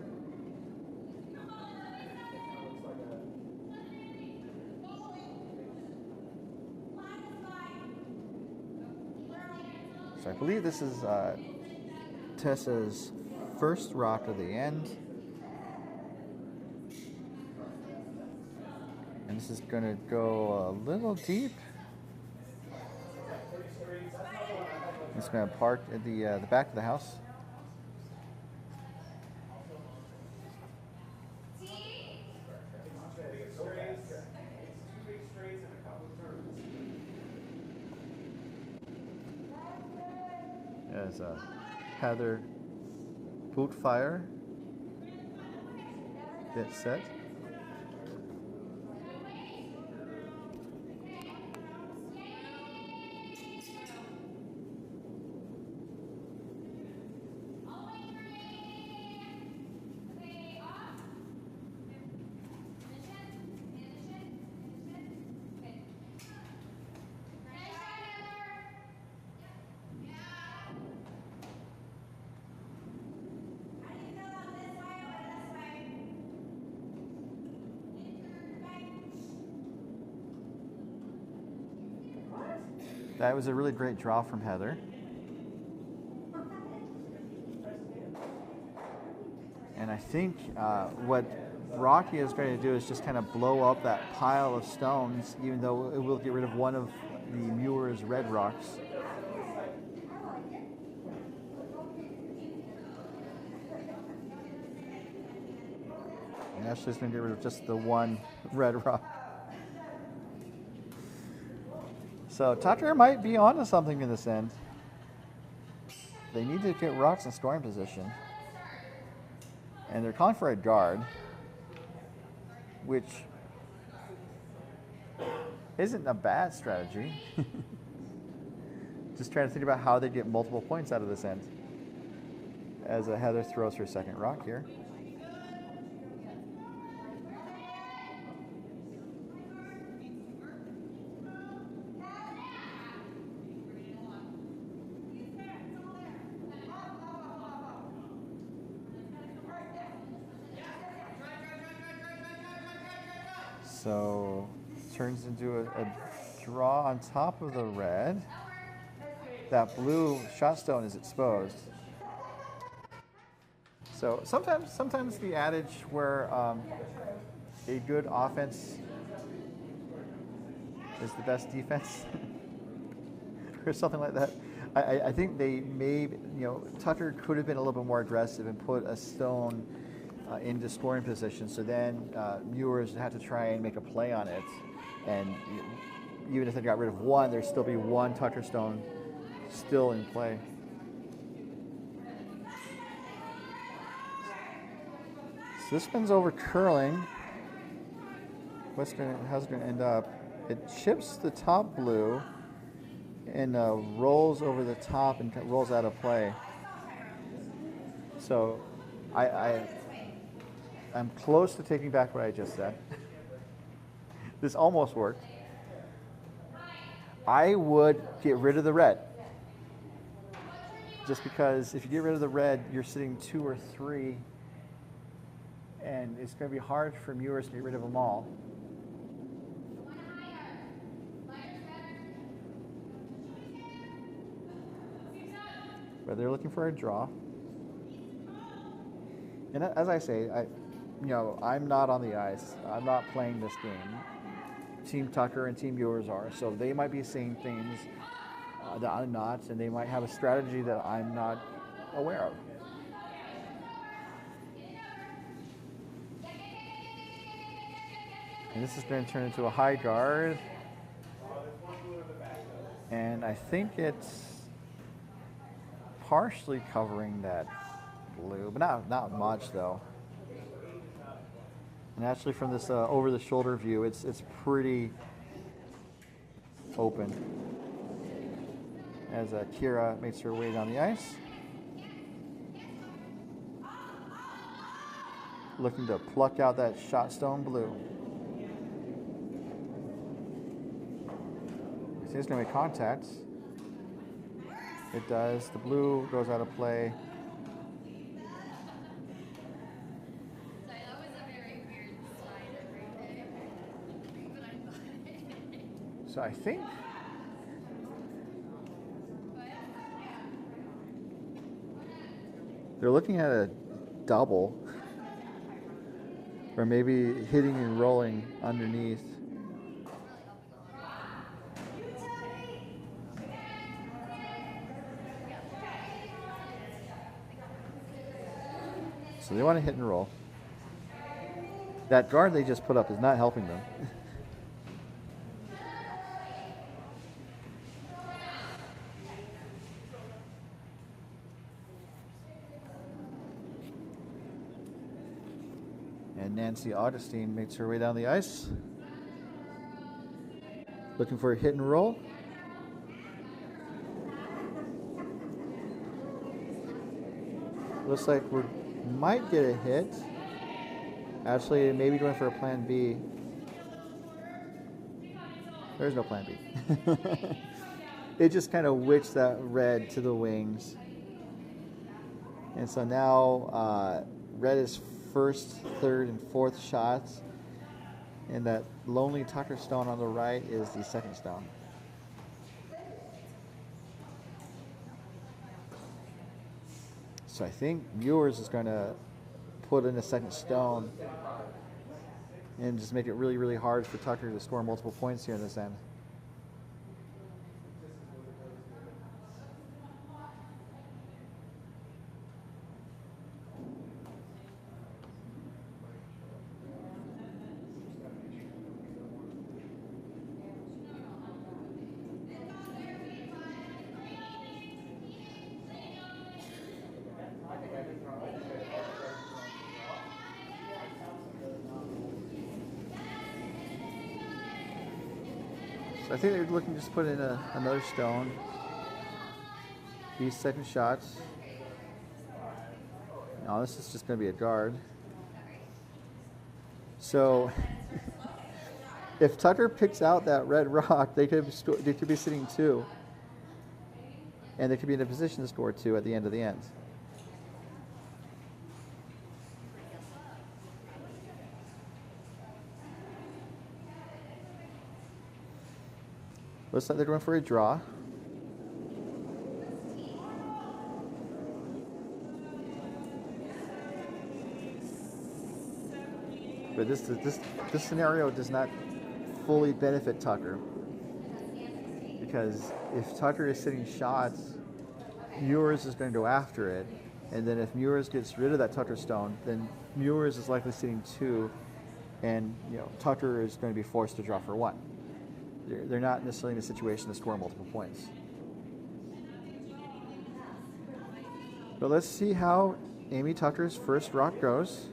So I believe this is Tessa's first rock of the end. And this is going to go a little deep. It's going to park at the back of the house. As Heather Bootfire gets set. That was a really great draw from Heather. And I think what Rocky is going to do is just kind of blow up that pile of stones, even though it will get rid of one of the Mewers red rocks. And Ashley's going to get rid of just the one red rock. So Tucker might be onto something in this end. They need to get rocks in scoring position. And they're calling for a guard, which isn't a bad strategy. Just trying to think about how they get multiple points out of this end. As Heather throws her second rock here. So turns into a draw on top of the red. That blue shot stone is exposed. So sometimes the adage where a good offense is the best defense, or something like that. I think they may, Tucker could have been a little bit more aggressive and put a stone into scoring position. So then Mewers had to try and make a play on it. And even if they got rid of one, there'd still be one Tucker stone still in play. So this spins over curling. How's it going to end up? It chips the top blue and rolls over the top and rolls out of play. So I I'm close to taking back what I just said. This almost worked. I would get rid of the red. Just because if you get rid of the red, you're sitting 2 or 3, and it's going to be hard for Mewers to get rid of them all. But they're looking for a draw. And as I say, I'm not on the ice. I'm not playing this game. Team Tucker and Team Mewers are, so they might be seeing things that I'm not, and they might have a strategy that I'm not aware of. And this is going to turn into a high guard, and I think it's partially covering that blue, but not much though. And actually, from this over-the-shoulder view, it's pretty open. As Kira makes her way down the ice, looking to pluck out that shot stone blue. He's going to make contact. It does. The blue goes out of play. So I think they're looking at a double, or maybe hitting and rolling underneath. So they want to hit and roll. That guard they just put up is not helping them. And Nancy Augustine makes her way down the ice, looking for a hit and roll. Looks like we might get a hit. Actually, maybe going for a plan B. There's no plan B. It just kind of wicks that red to the wings. And so now red is first, third, and fourth shots. And that lonely Tucker stone on the right is the second stone. So I think Mewers is going to put in a second stone and just make it really, really hard for Tucker to score multiple points here in this end. So I think they're looking to just put in another stone. These second shots. No, this is just going to be a guard. So if Tucker picks out that red rock, they could be sitting 2. And they could be in a position to score 2 at the end of the end. Looks like they're going for a draw. But this scenario does not fully benefit Tucker, because if Tucker is sitting shots, Mewers is going to go after it, and then if Mewers gets rid of that Tucker stone, then Mewers is likely sitting 2, and Tucker is going to be forced to draw for 1. They're not necessarily in a situation to score multiple points. But let's see how Amy Tucker's first rock goes.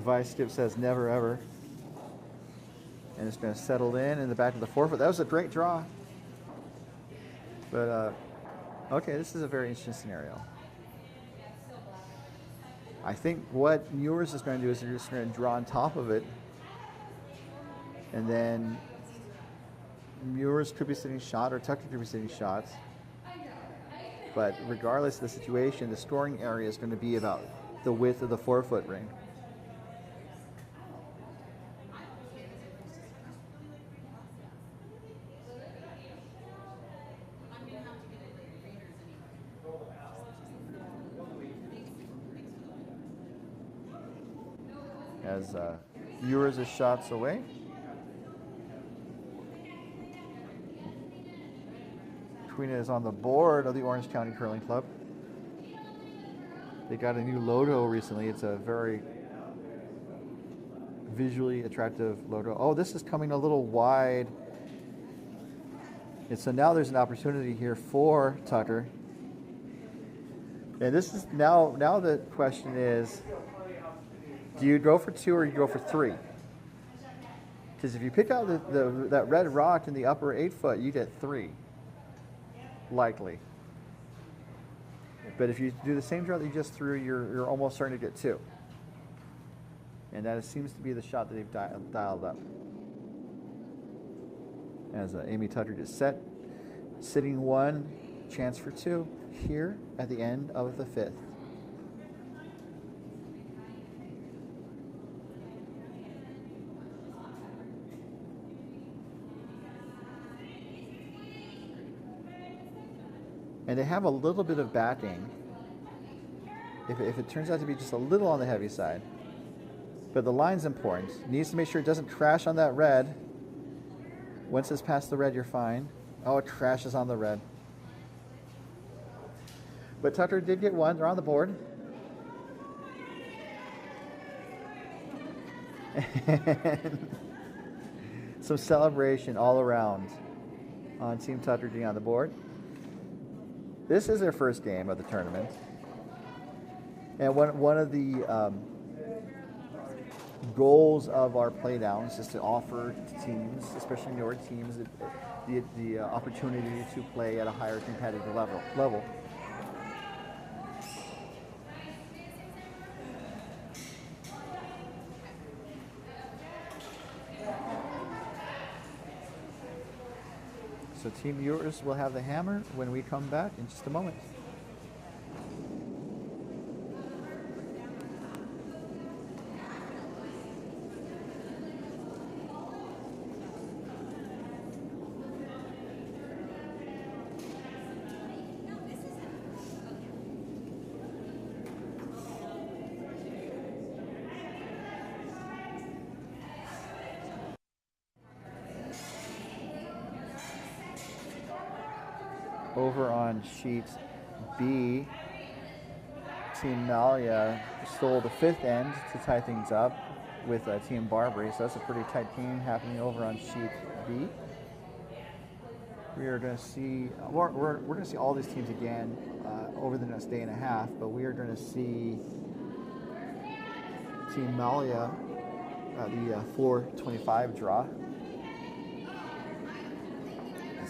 Vice Skip says never ever. And it's going to settle in the back of the 4-foot. That was a great draw. But, okay, this is a very interesting scenario. I think what Mewers is going to do is they're just going to draw on top of it. And then Mewers could be sitting shot or Tucker could be sitting shots. But regardless of the situation, the scoring area is going to be about the width of the 4-foot ring. As Mewers is shots away. Queen is on the board of the Orange County Curling Club. They got a new logo recently. It's a very visually attractive logo. Oh, this is coming a little wide. And so now there's an opportunity here for Tucker. And this is now the question is, do you go for 2 or you go for 3? Because if you pick out that red rock in the upper 8-foot, you get 3. Likely. But if you do the same draw that you just threw, you're almost starting to get 2. And that seems to be the shot that they've dialed up. As Amy Tucker just set. Sitting 1, chance for 2 here at the end of the 5th. And they have a little bit of backing if it turns out to be just a little on the heavy side. But the line's important. Needs to make sure it doesn't crash on that red. Once it's past the red, you're fine. Oh, it crashes on the red. But Tucker did get 1. They're on the board. And some celebration all around on Team Tucker getting on the board. This is their first game of the tournament. And one of the goals of our Playdowns is to offer to teams, especially newer teams, the opportunity to play at a higher competitive level. So Team Mewers will have the hammer when we come back in just a moment. Over on sheet B, Team Malia stole the 5th end to tie things up with Team Barbary, so that's a pretty tight game happening over on sheet B. We are going to see we're going to see all these teams again over the next day and a half, but we are going to see Team Malia the 425 draw.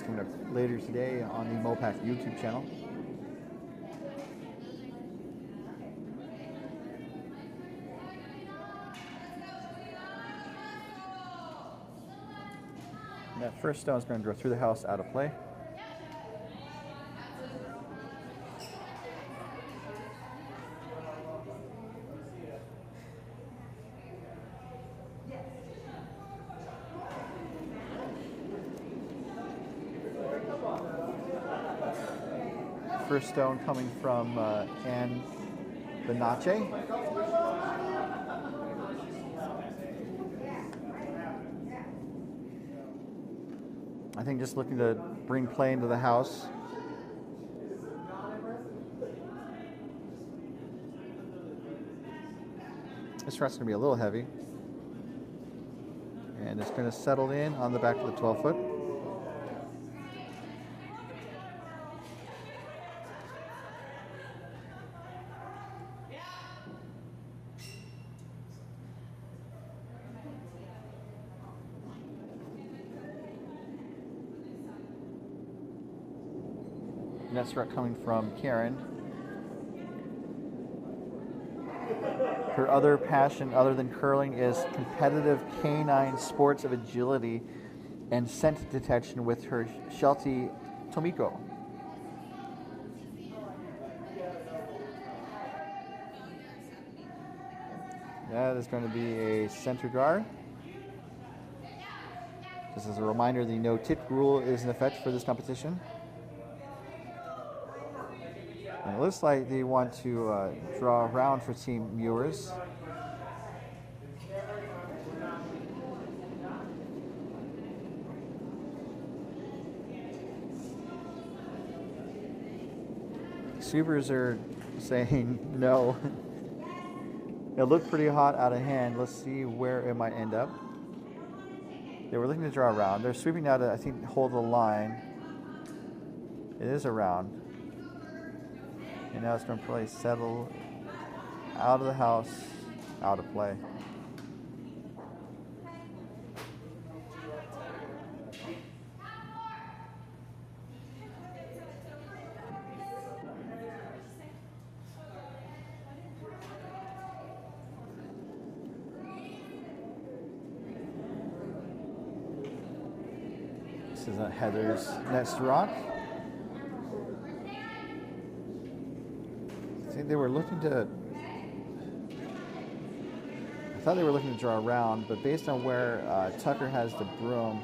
Coming up later today on the Mopac YouTube channel. And that first stone is going to go through the house, out of play. First stone coming from Ann Benache. I think just looking to bring play into the house. This shot's going to be a little heavy. And it's going to settle in on the back of the 12-foot. Next rock coming from Karen. Her other passion other than curling is competitive canine sports of agility and scent detection with her Sheltie Tomiko. That is going to be a center guard. Just as a reminder, the no-tit rule is in effect for this competition. And it looks like they want to draw around for Team Mewers. Sweepers are saying no. It looked pretty hot out of hand. Let's see where it might end up. They were looking to draw around. They're sweeping now to, I think, hold the line. It is around. And now it's going to probably settle out of the house, out of play. This is Heather's next rock. I think they were looking to... I thought they were looking to draw around, but based on where Tucker has the broom,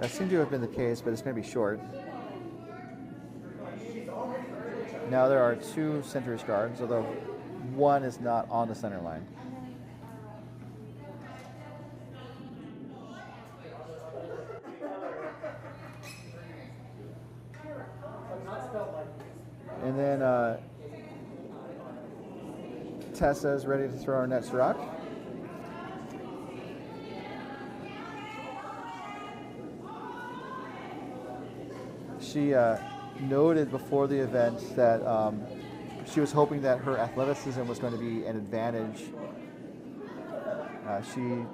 that seemed to have been the case, but it's going to be short. Now there are two center's guards, although one is not on the center line. And then Tessa is ready to throw our next rock. She noted before the event that she was hoping that her athleticism was going to be an advantage. She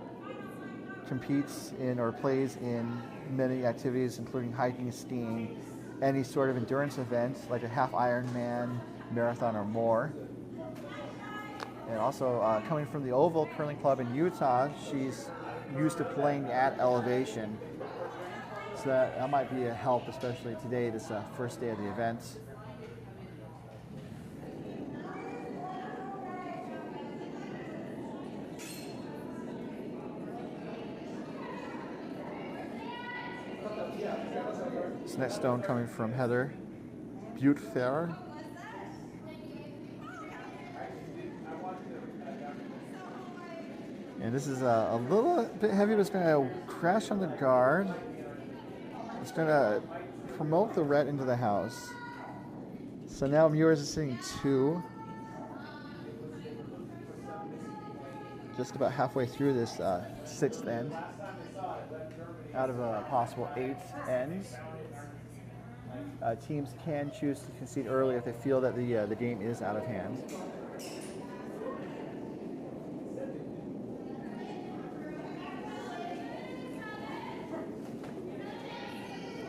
competes in or plays in many activities, including hiking, skiing, any sort of endurance event like a half Ironman, marathon, or more. And also coming from the Oval Curling Club in Utah, she's used to playing at elevation. So that might be a help, especially today, this first day of the event. This next stone coming from Heather Butte-Fair. And this is a little bit heavy, but it's going to crash on the guard. It's going to promote the red into the house. So now Mewers is sitting 2. Just about halfway through this 6th end. Out of a possible 8 ends. Teams can choose to concede early if they feel that the game is out of hand.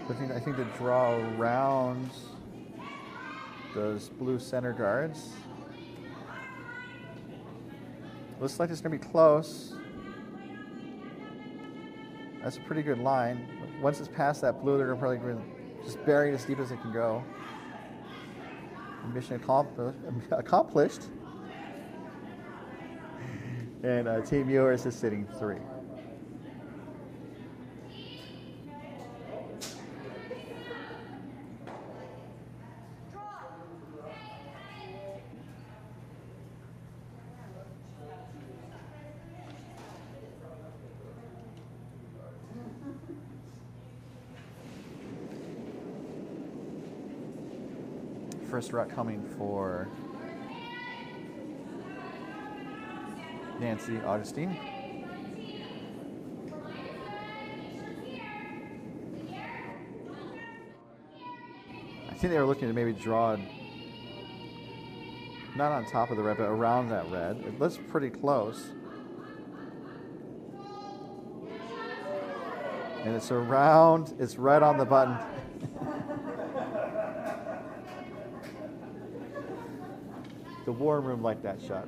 I think to draw around those blue center guards. Looks like it's going to be close. That's a pretty good line. Once it's past that blue, they're probably going to just bury it as deep as it can go. Mission accomplished. And Team Mewers is sitting 3. First rock coming for Nancy Augustine. I think they were looking to maybe draw not on top of the red, but around that red. It looks pretty close. And it's around, it's right on the button. The war room liked that shot.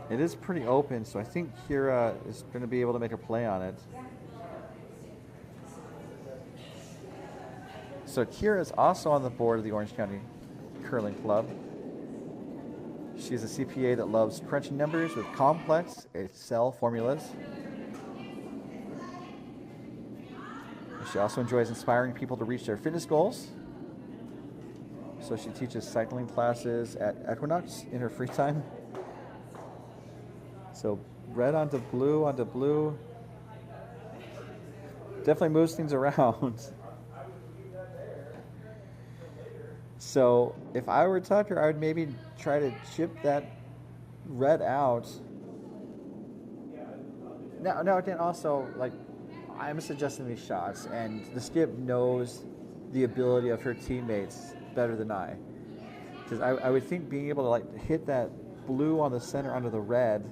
It is pretty open, so I think Kira is going to be able to make a play on it. So Kira is also on the board of the Orange County Curling Club. She's a CPA that loves crunching numbers with complex Excel formulas. She also enjoys inspiring people to reach their fitness goals. So she teaches cycling classes at Equinox in her free time. So red onto blue. Definitely moves things around. So if I were Tucker, I would maybe try to chip that red out. Now again, also, like, I'm suggesting these shots, and the skip knows the ability of her teammates better than I. Because I would think being able to like hit that blue on the center onto the red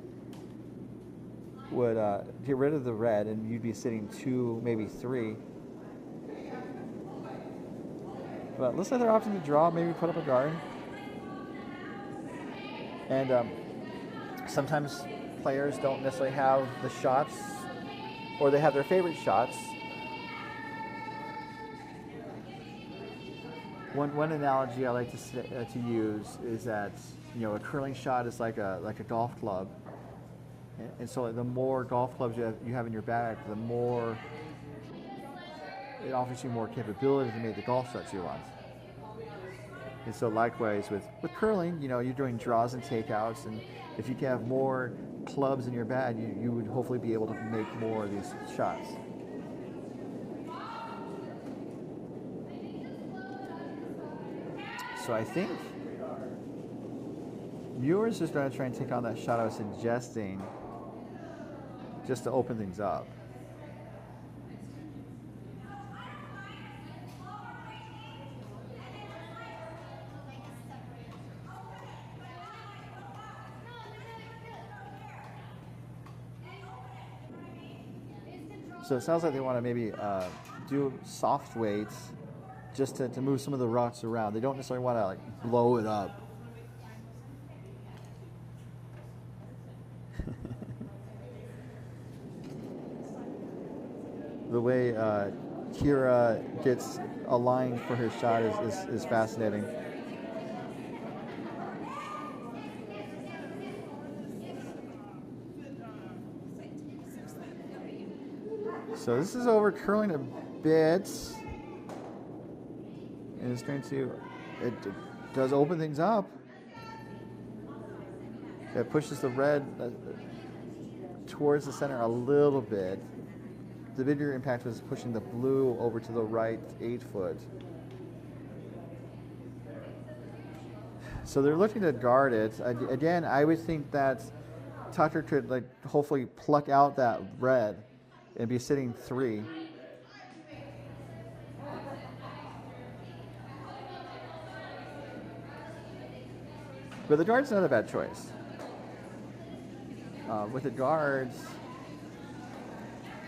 would get rid of the red, and you'd be sitting 2, maybe 3. But looks like they're opting to draw, maybe put up a guard. And sometimes players don't necessarily have the shots, or they have their favorite shots. One analogy I like to use is that, you know, a curling shot is like a golf club, and so the more golf clubs you have in your bag, the more it offers you more capability to make the golf shots you want. And so likewise with curling, you know, you're doing draws and takeouts, and if you can have more clubs in your bag, you would hopefully be able to make more of these shots. So I think Mewers is going to try and take on that shot I was suggesting, just to open things up. So it sounds like they want to maybe do soft weights just to move some of the rocks around. They don't necessarily want to like blow it up. The way Kira gets aligned for her shot is fascinating. So this is over curling a bit, and it's going to, it does open things up. It pushes the red towards the center a little bit. The bigger impact was pushing the blue over to the right 8 foot. So they're looking to guard it. Again, I would think that Tucker could like hopefully pluck out that red and be sitting 3. But the guard's not a bad choice. With the guards,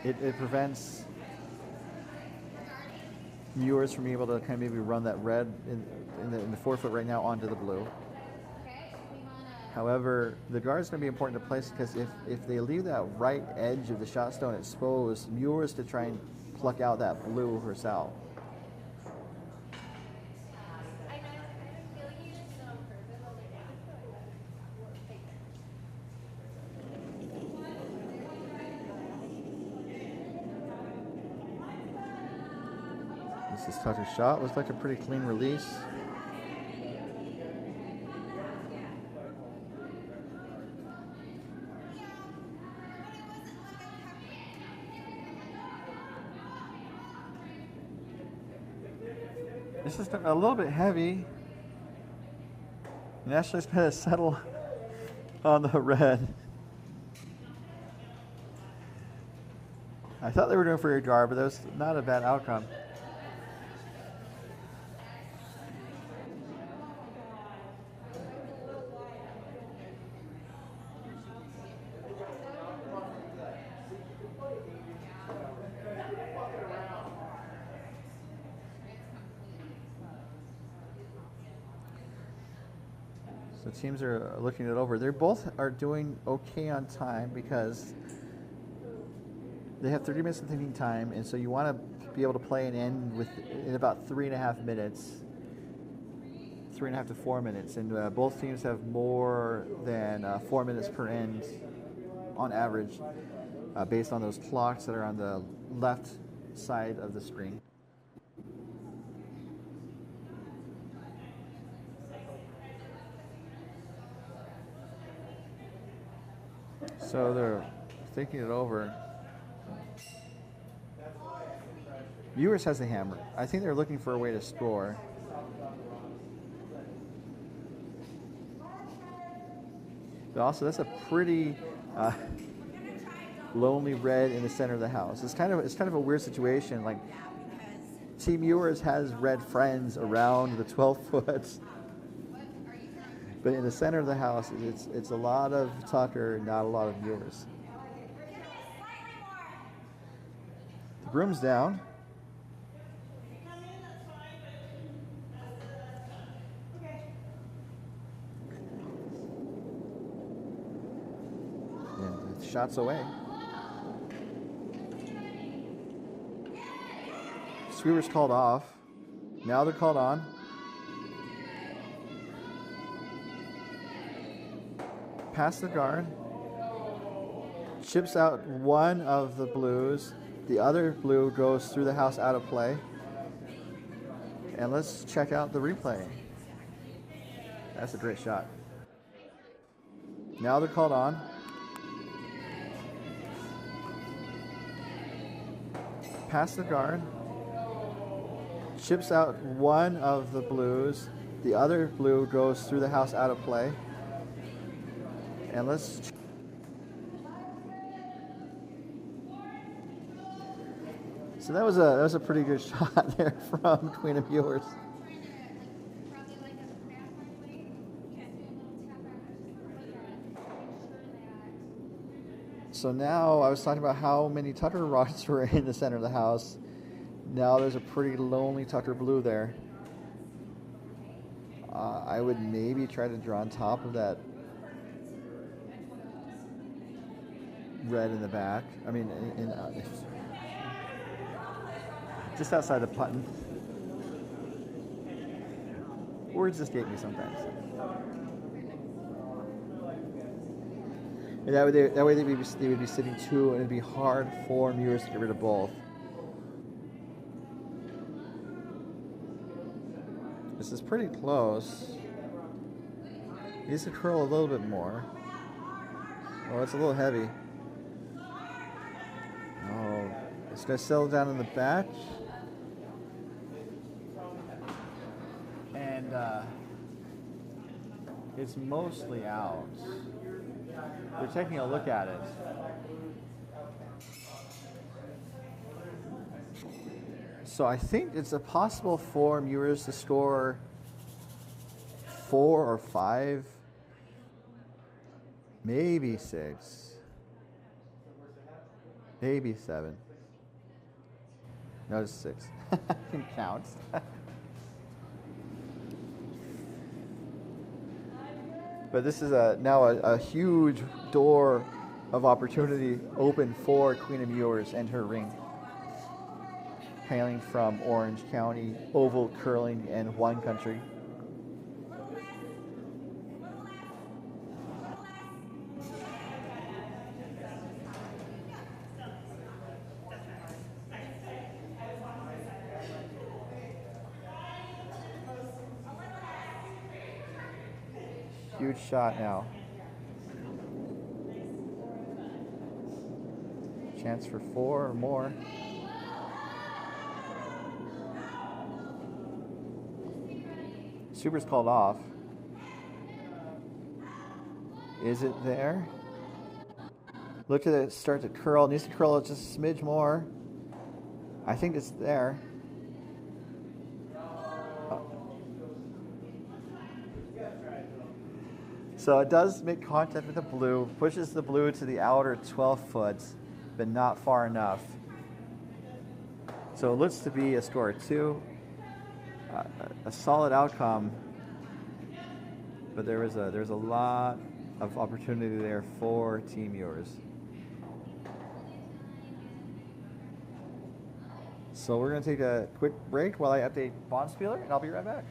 it prevents Mewers from being able to kind of maybe run that red in the 4 foot right now onto the blue. However, the guard is going to be important to place because if they leave that right edge of the shot stone exposed, Mewers to try and pluck out that blue herself. This is Tucker's shot. Looks like a pretty clean release. This is a little bit heavy. And Ashley's going to settle on the red. I thought they were doing for your guard, but that was not a bad outcome. So teams are looking it over. They both are doing okay on time because they have 30 minutes of thinking time, and so you want to be able to play an end in about 3.5 minutes, 3.5 to 4 minutes, and both teams have more than 4 minutes per end on average, based on those clocks that are on the left side of the screen. So they're thinking it over. Mewers has the hammer. I think they're looking for a way to score. But also, that's a pretty lonely red in the center of the house. It's kind of a weird situation. Like, Team Mewers has red friends around the 12 foot. But in the center of the house, it's a lot of Tucker, not a lot of Mewers. The broom's down. And the shot's away. Sweeper's called off. Now they're called on. Pass the guard. Chips out one of the blues. The other blue goes through the house out of play. And let's check out the replay. That's a great shot. Now they're called on. Pass the guard. Chips out one of the blues. The other blue goes through the house out of play. And let's. So that was a pretty good shot there from Queen of Mewers. So now I was talking about how many Tucker rockets were in the center of the house. Now there's a pretty lonely Tucker blue there. I would maybe try to draw on top of that red in the back. I mean, just outside the button. Words escape me sometimes. And that way they would be sitting two, and it'd be hard for Mewers to get rid of both. This is pretty close. He needs to curl a little bit more. Oh, it's a little heavy. Oh, it's going to settle down in the back. And it's mostly out. We're taking a look at it. So I think it's possible for Mewers to score 4 or 5, maybe 6, maybe 7. No, it's 6. I can count. But this is now a huge door of opportunity open for Queen of Mewers and her ring. Hailing from Orange County, oval curling, and wine country. Huge shot now. Chance for 4 or more. Super's called off. Is it there? Look at it start to curl. It needs to curl just a smidge more. I think it's there. So it does make contact with the blue, pushes the blue to the outer 12 foot, but not far enough. So it looks to be a score 2. A solid outcome. but there's a lot of opportunity there for Team Mewers. So we're going to take a quick break while I update Bonspieler, and I'll be right back.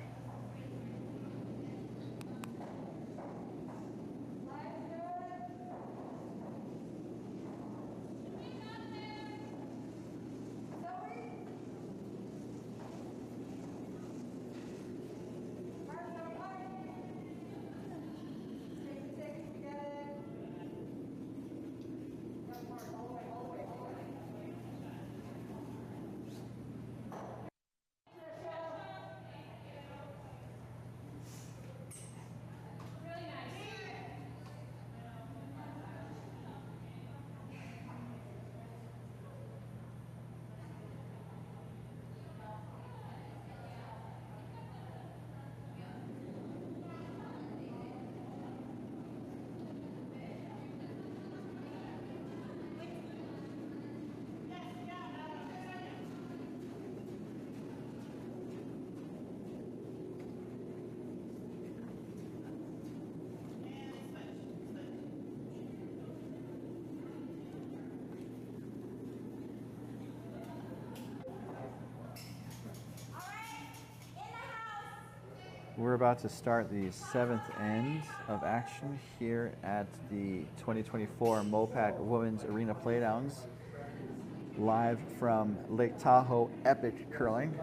We're about to start the 7th end of action here at the 2024 MOPAC Women's Arena Playdowns, live from Lake Tahoe Epic Curling.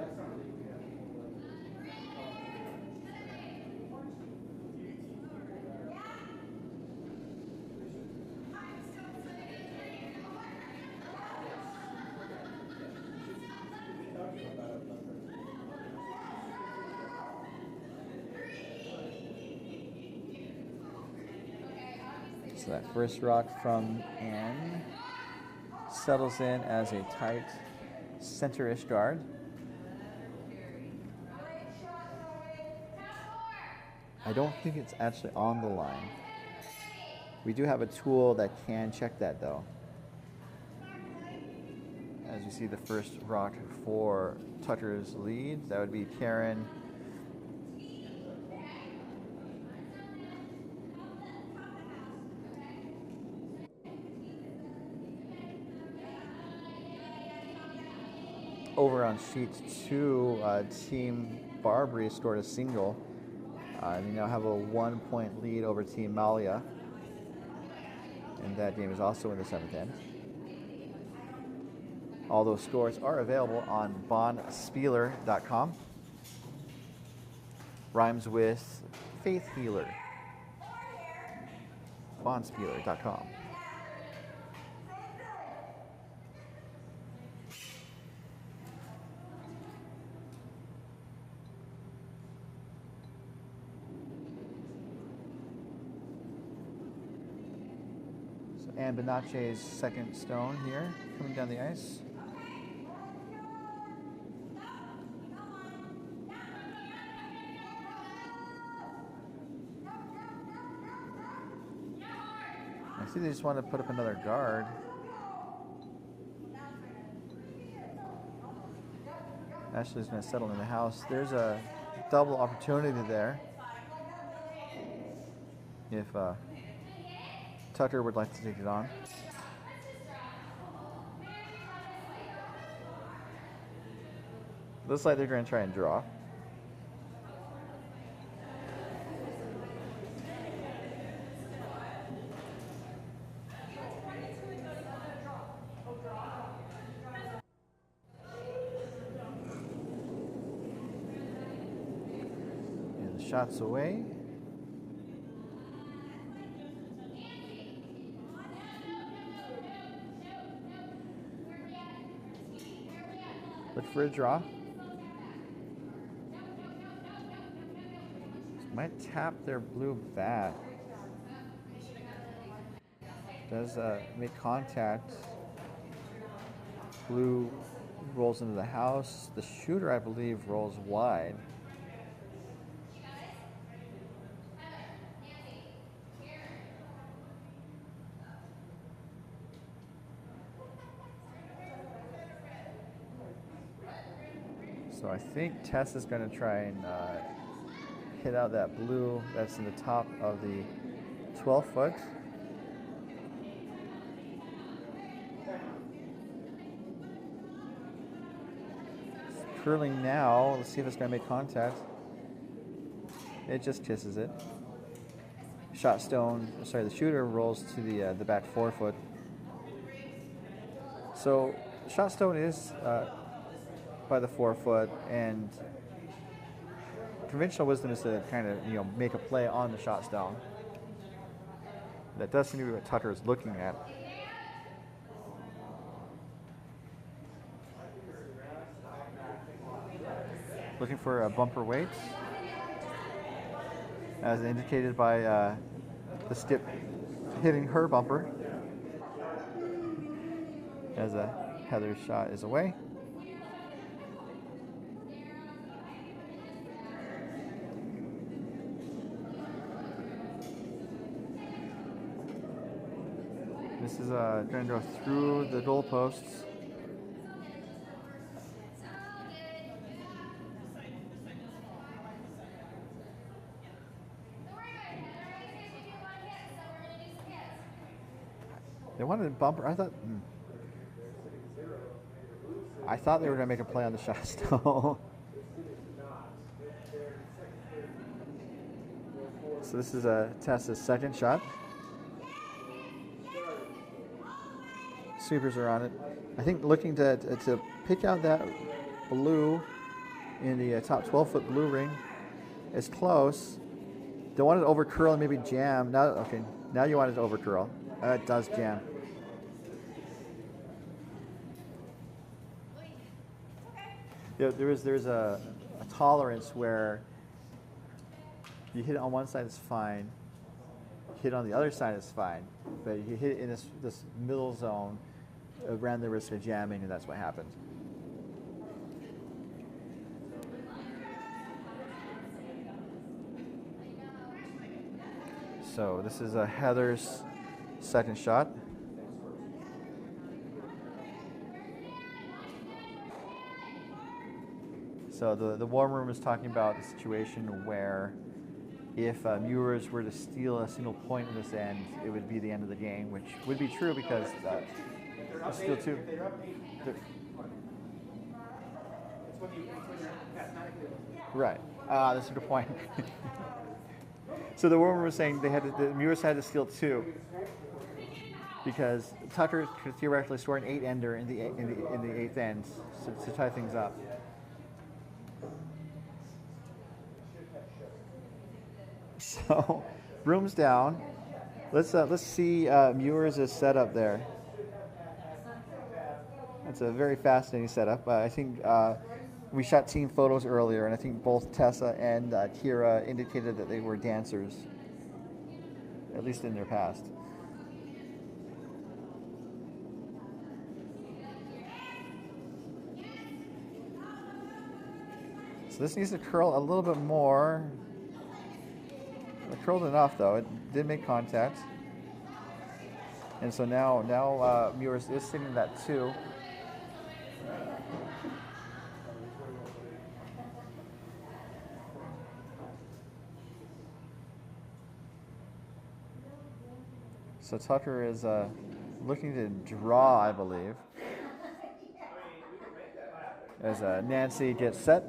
So that first rock from Ann settles in as a tight center-ish guard. I don't think it's actually on the line. We do have a tool that can check that though. As you see the first rock for Tucker's lead, that would be Karen. Over on sheet 2, Team Barbary scored a single. They now have a 1-point lead over Team Malia. And that game is also in the 7th end. All those scores are available on bonspieler.com. Rhymes with faith healer. bonspieler.com. And Benache's second stone here, coming down the ice. I see they just want to put up another guard. Ashley's going to settle in the house. There's a double opportunity there. If Tucker would like to take it on. Looks like they're going to try and draw. And the shot's away. Look for a draw. Might tap their blue bat. Does make contact. Blue rolls into the house. The shooter, I believe, rolls wide. So I think Tess is going to try and hit out that blue that's in the top of the 12 foot. It's curling now. Let's see if it's going to make contact. It just kisses it. Shot stone, sorry, the shooter rolls to the back 4 foot. So shot stone is by the 4 foot, and conventional wisdom is to kind of make a play on the shot stone. That does seem to be what Tucker is looking at. Looking for a bumper weight, as indicated by the skip hitting her bumper, as Heather's shot is away. This is going to go through the goalposts. They wanted a bumper. I thought they were going to make a play on the shot stone. So this is Tessa's second shot. Sweepers are on it. I think looking to pick out that blue in the top 12-foot blue ring is close. They wanted to over curl and maybe jam. Now, okay, now you want it to over curl. It does jam. There's a tolerance where you hit it on one side is fine, hit on the other side is fine, but you hit it in this middle zone, ran the risk of jamming, and that's what happened. So this is Heather's second shot. So the war room is talking about the situation where if Mewers were to steal a single point in this end, it would be the end of the game, which would be true because steal two. Right. That's a good point. So the war room was saying the Mewers had to steal 2 because Tucker could theoretically score an 8-ender in the 8th end to tie things up. So, room's down. Let's see Mewers' setup there. That's a very fascinating setup. I think we shot team photos earlier, and I think both Tessa and Kira indicated that they were dancers, at least in their past. So this needs to curl a little bit more. It curled enough, though. It did make contact. And so now Mewers is sitting that 2. So Tucker is looking to draw, I believe, as Nancy gets set.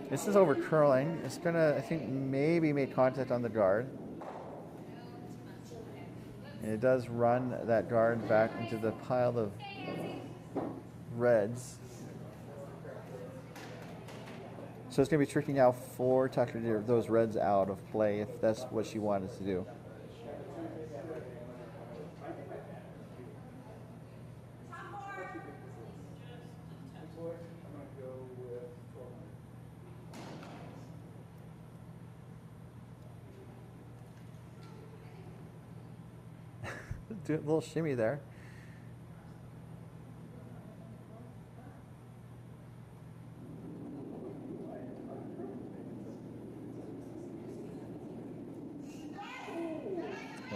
This is over curling. It's gonna, I think, maybe make contact on the guard. And it does run that guard back into the pile of reds. So it's going to be tricky now for Tucker to get those reds out of play if that's what she wanted to do. Do a little shimmy there.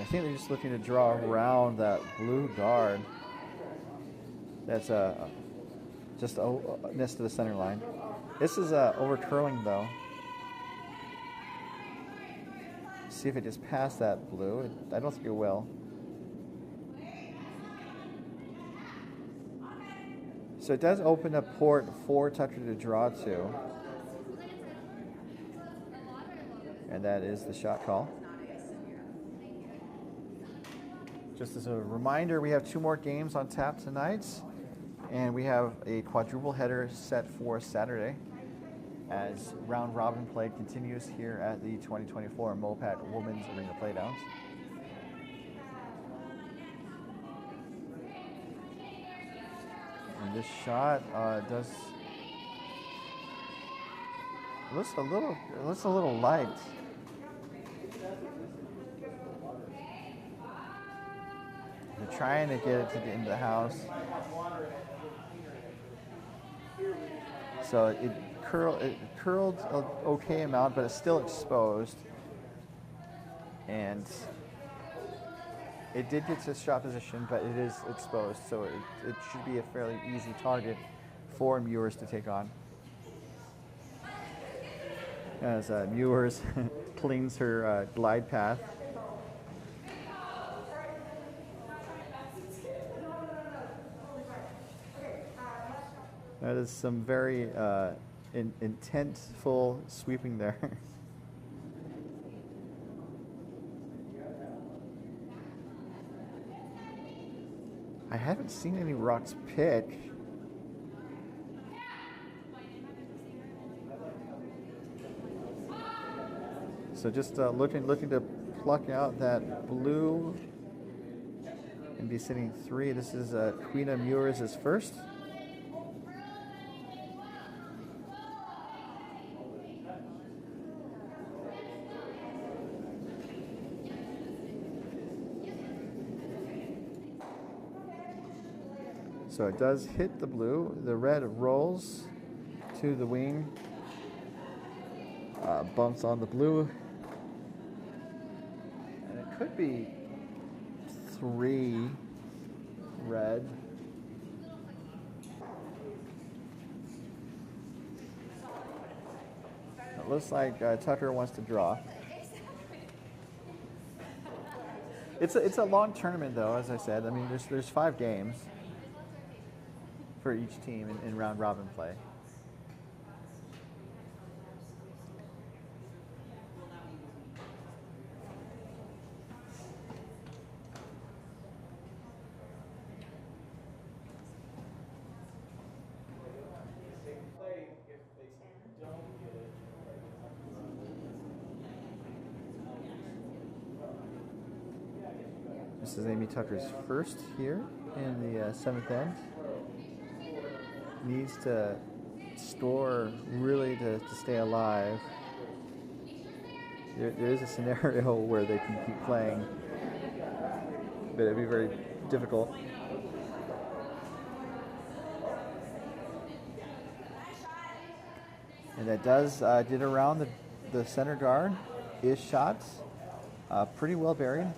I think they're just looking to draw around that blue guard. That's just next to the center line. This is over curling though. See if it just passed that blue. I don't think it will. So it does open up port for Tucker to draw to. And that is the shot call. Just as a reminder, we have 2 more games on tap tonight. And we have a quadruple header set for Saturday as round robin play continues here at the 2024 Mopat Women's Arena Playdowns. And this shot looks a little light. They're trying to get it to get into the house. So it curled an okay amount, but it's still exposed. And it did get to shot position, but it is exposed, so it should be a fairly easy target for Mewers to take on. As Mewers cleans her glide path. That is some very intentful sweeping there. I haven't seen any rocks pick. So just looking to pluck out that blue and be sitting 3. This is Queen of Mewers is first. So it does hit the blue. The red rolls to the wing, bumps on the blue, and it could be 3 red. It looks like Tucker wants to draw. It's a long tournament though, as I said. I mean, there's 5 games for each team in round robin play. This is Amy Tucker's first here in the 7th end. Needs to score really to stay alive. There is a scenario where they can keep playing, but it'd be very difficult. And that does get around the center guard. Is shot pretty well buried.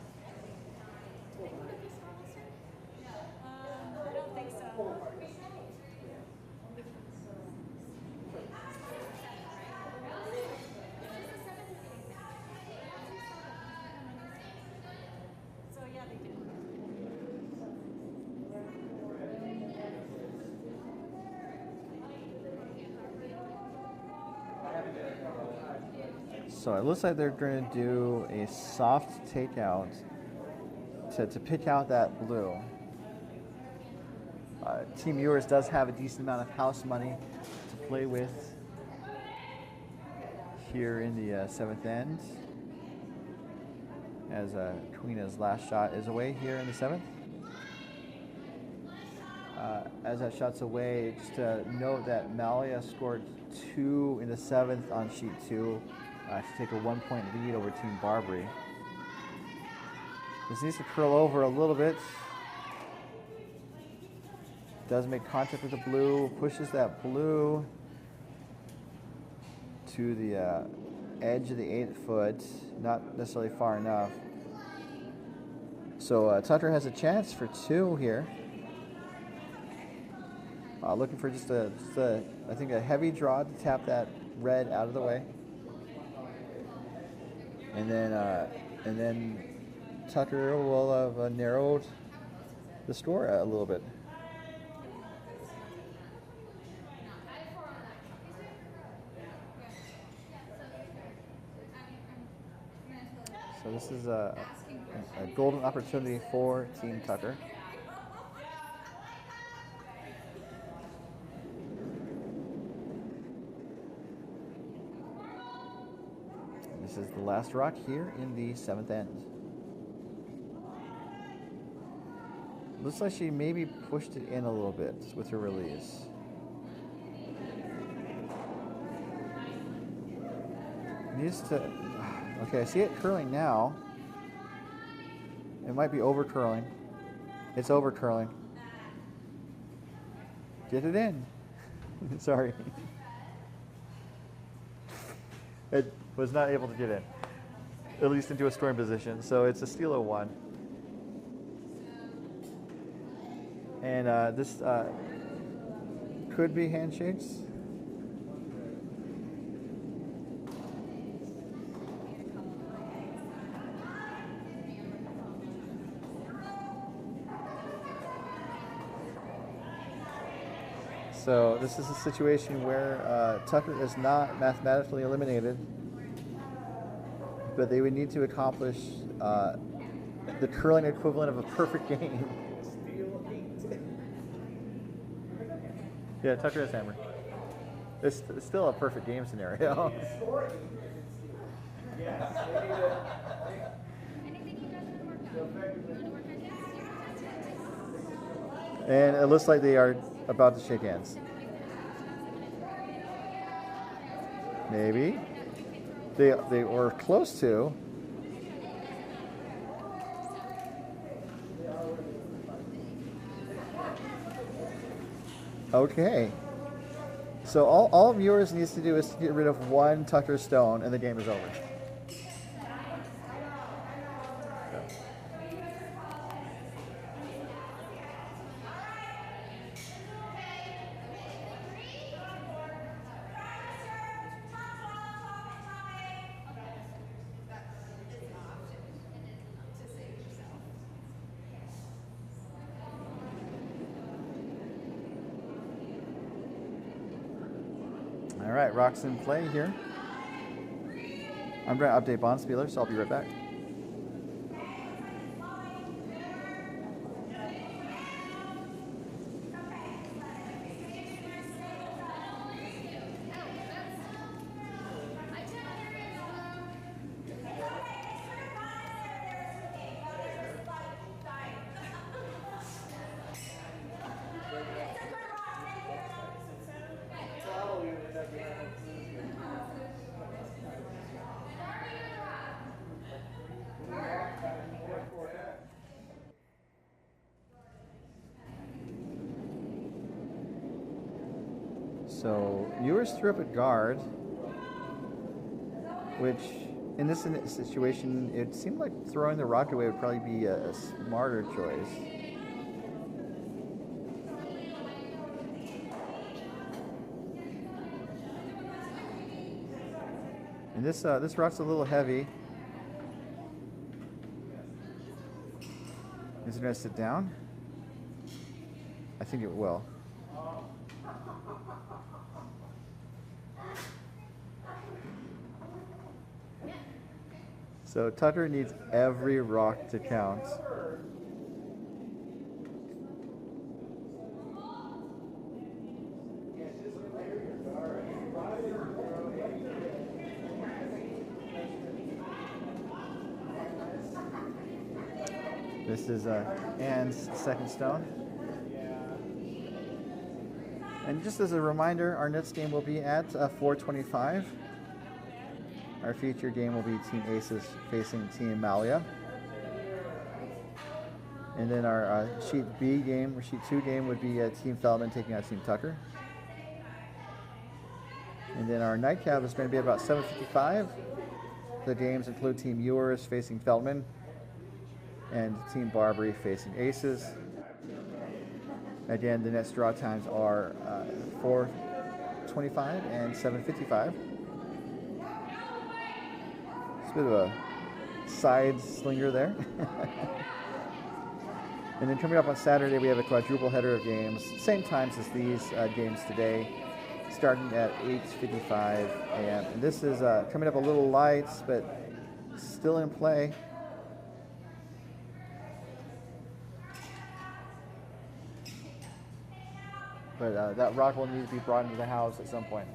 So it looks like they're going to do a soft takeout to pick out that blue. Team Mewers does have a decent amount of house money to play with here in the 7th end, as Queena's last shot is away here in the 7th. As that shot's away, just to note that Malia scored 2 in the 7th on sheet 2 to take a 1-point lead over Team Barbary. This needs to curl over a little bit. Does make contact with the blue, pushes that blue to the edge of the 8 foot, not necessarily far enough. So Tucker has a chance for 2 here. Looking for just I think a heavy draw to tap that red out of the way. And then Tucker will have narrowed the score a little bit. So this is a golden opportunity for Team Tucker. This is the last rock here in the 7th end. Looks like she maybe pushed it in a little bit with her release. Needs to... Okay, I see it curling now. It might be over curling. It's over curling. Get it in. Sorry. It was not able to get in, at least into a scoring position. So it's a steal of 1. And this could be handshakes. So this is a situation where Tucker is not mathematically eliminated, but they would need to accomplish the curling equivalent of a perfect game. Yeah, Tucker has hammer. It's still a perfect game scenario. And it looks like they are about to shake hands. Maybe. They were close to. Okay. So all Mewers needs to do is to get rid of 1 Tucker stone and the game is over. All right, rocks in play here. I'm going to update Bondspieler, so I'll be right back. So Mewers threw up a guard, which in this situation, it seemed like throwing the rock away would probably be a smarter choice. And this rock's a little heavy. Is it going to sit down? I think it will. So Tucker needs every rock to count. This is Anne's second stone. And just as a reminder, our next game will be at 4:25. Our feature game will be Team Aces facing Team Malia. And then our Sheet B game, or Sheet 2 game, would be Team Feldman taking out Team Tucker. And then our nightcap is going to be about 7:55. The games include Team Mewers facing Feldman. and Team Barbary facing aces. Again, the net draw times are 4:25 and 7:55. It's a bit of a side slinger there. And then coming up on Saturday, we have a quadruple header of games, same times as these games today, starting at 8:55 a.m. And this is coming up a little light, but still in play. But that rock will need to be brought into the house at some point.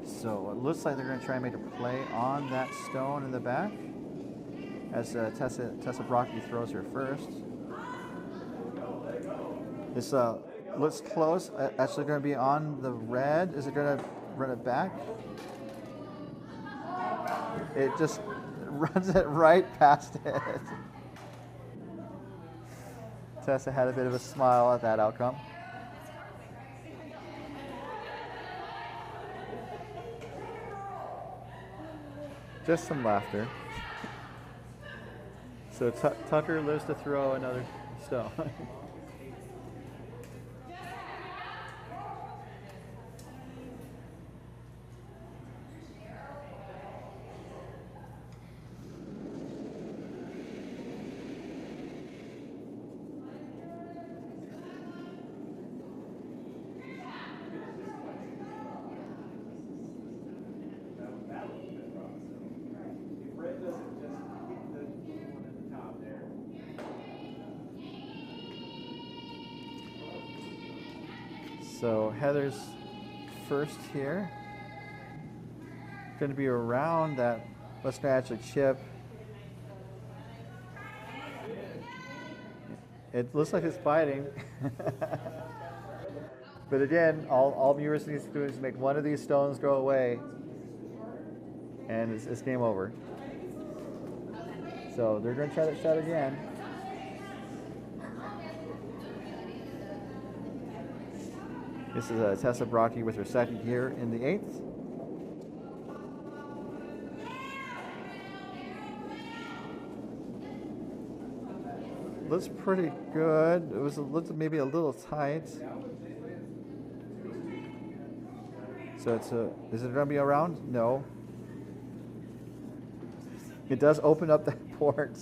So it looks like they're going to try and make a play on that stone in the back as Tessa Brocky throws her first. This looks close. Actually going to be on the red. Is it going to run it back? It just runs it right past it. Tessa had a bit of a smile at that outcome. Just some laughter. So Tucker lives to throw another stone. So Heather's first here. Going to be around that. Let's actually chip. It looks like it's biting. But again, all Mewers needs to do is make one of these stones go away, and it's game over. So they're going to try that shot again. This is Tessa Brocky with her second here in the 8th. Looks pretty good. It looks maybe a little tight. So is it going to be around? No. It does open up that port.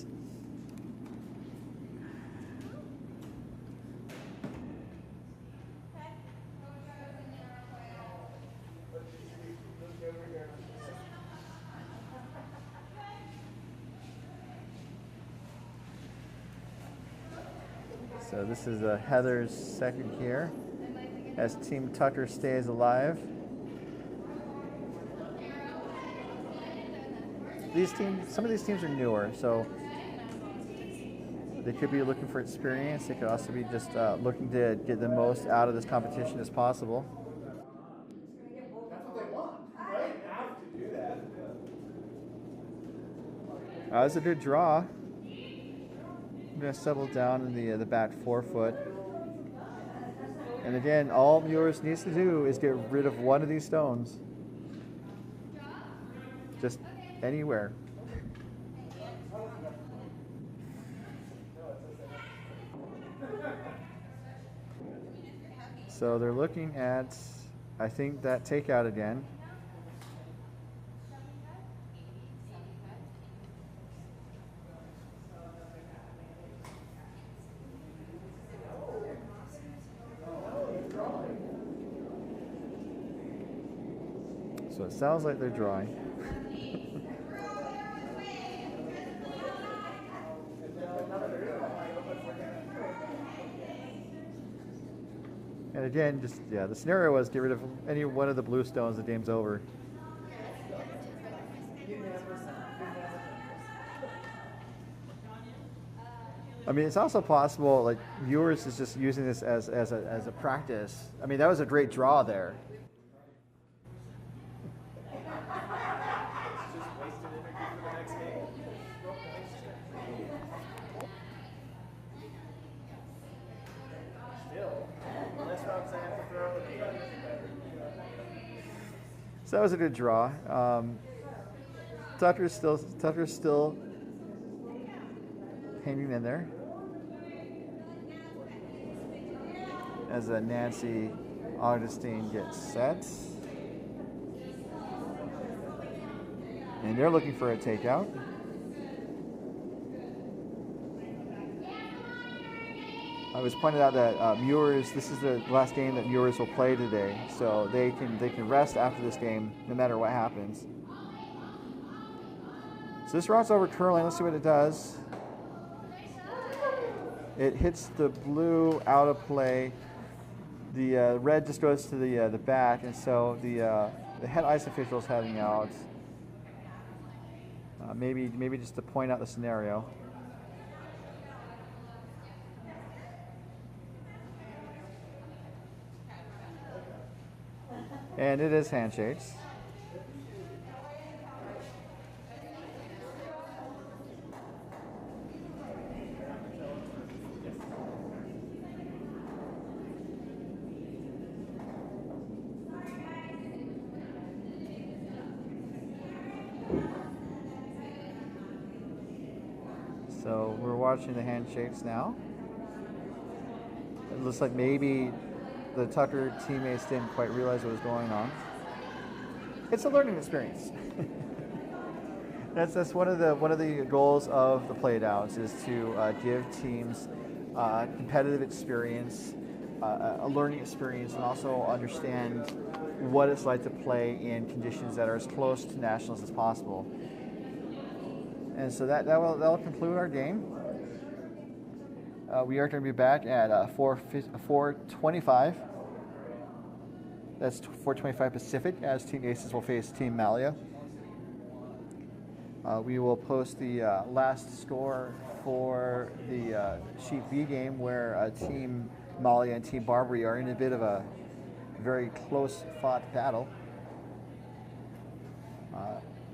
So this is Heather's second here as Team Tucker stays alive. Some of these teams are newer, so they could be looking for experience. They could also be just looking to get the most out of this competition as possible. That's what they want, right? They have to do that. That was a good draw. I'm going to settle down in the back 4-foot. And again, all Mewers needs to do is get rid of one of these stones. Just anywhere. So they're looking at, I think, that takeout again. So it sounds like they're drawing. And again, the scenario was get rid of any one of the blue stones, the game's over. I mean, it's also possible, like, Mewers is just using this as a practice. I mean, that was a great draw there. that was a good draw. Tucker's still hanging in there. As Nancy Augustine gets set. And they're looking for a takeout. I was pointed out that Mewers, this is the last game that Mewers will play today, so they can rest after this game no matter what happens. So this round's over curling. Let's see what it does. It hits the blue out of play. The red just goes to the back, and so the head ice official is heading out. Maybe just to point out the scenario. And it is handshakes. So we're watching the handshakes now. It looks like maybe the Tucker teammates didn't quite realize what was going on. It's a learning experience. That's one of the goals of the Playdowns, is to give teams competitive experience, a learning experience, and also understand what it's like to play in conditions that are as close to nationals as possible. And so that will conclude our game. We are going to be back at 4:25. That's 4:25 Pacific, as Team Aces will face Team Malia. We will post the last score for the Sheet B game, where Team Malia and Team Barbary are in a bit of a very close-fought battle.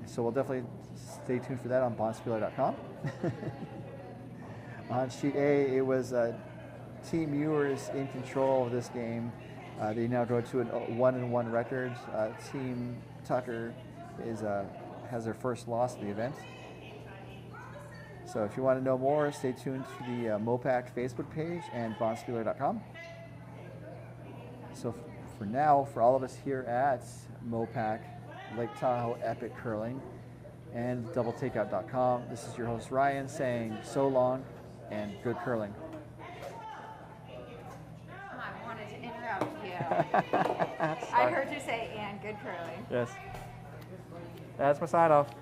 So we'll definitely stay tuned for that on bondspieler.com. On Sheet A, it was Team Mewers in control of this game. They now go to a 1-1 record. Team Tucker has their first loss of the event. So if you want to know more, stay tuned to the MOPAC Facebook page and bondspieler.com. So for now, for all of us here at MOPAC, Lake Tahoe Epic Curling, and doubletakeout.com, this is your host Ryan saying so long and good curling. I wanted to interrupt you. I heard you say and good curling. Yes. That's my sign off.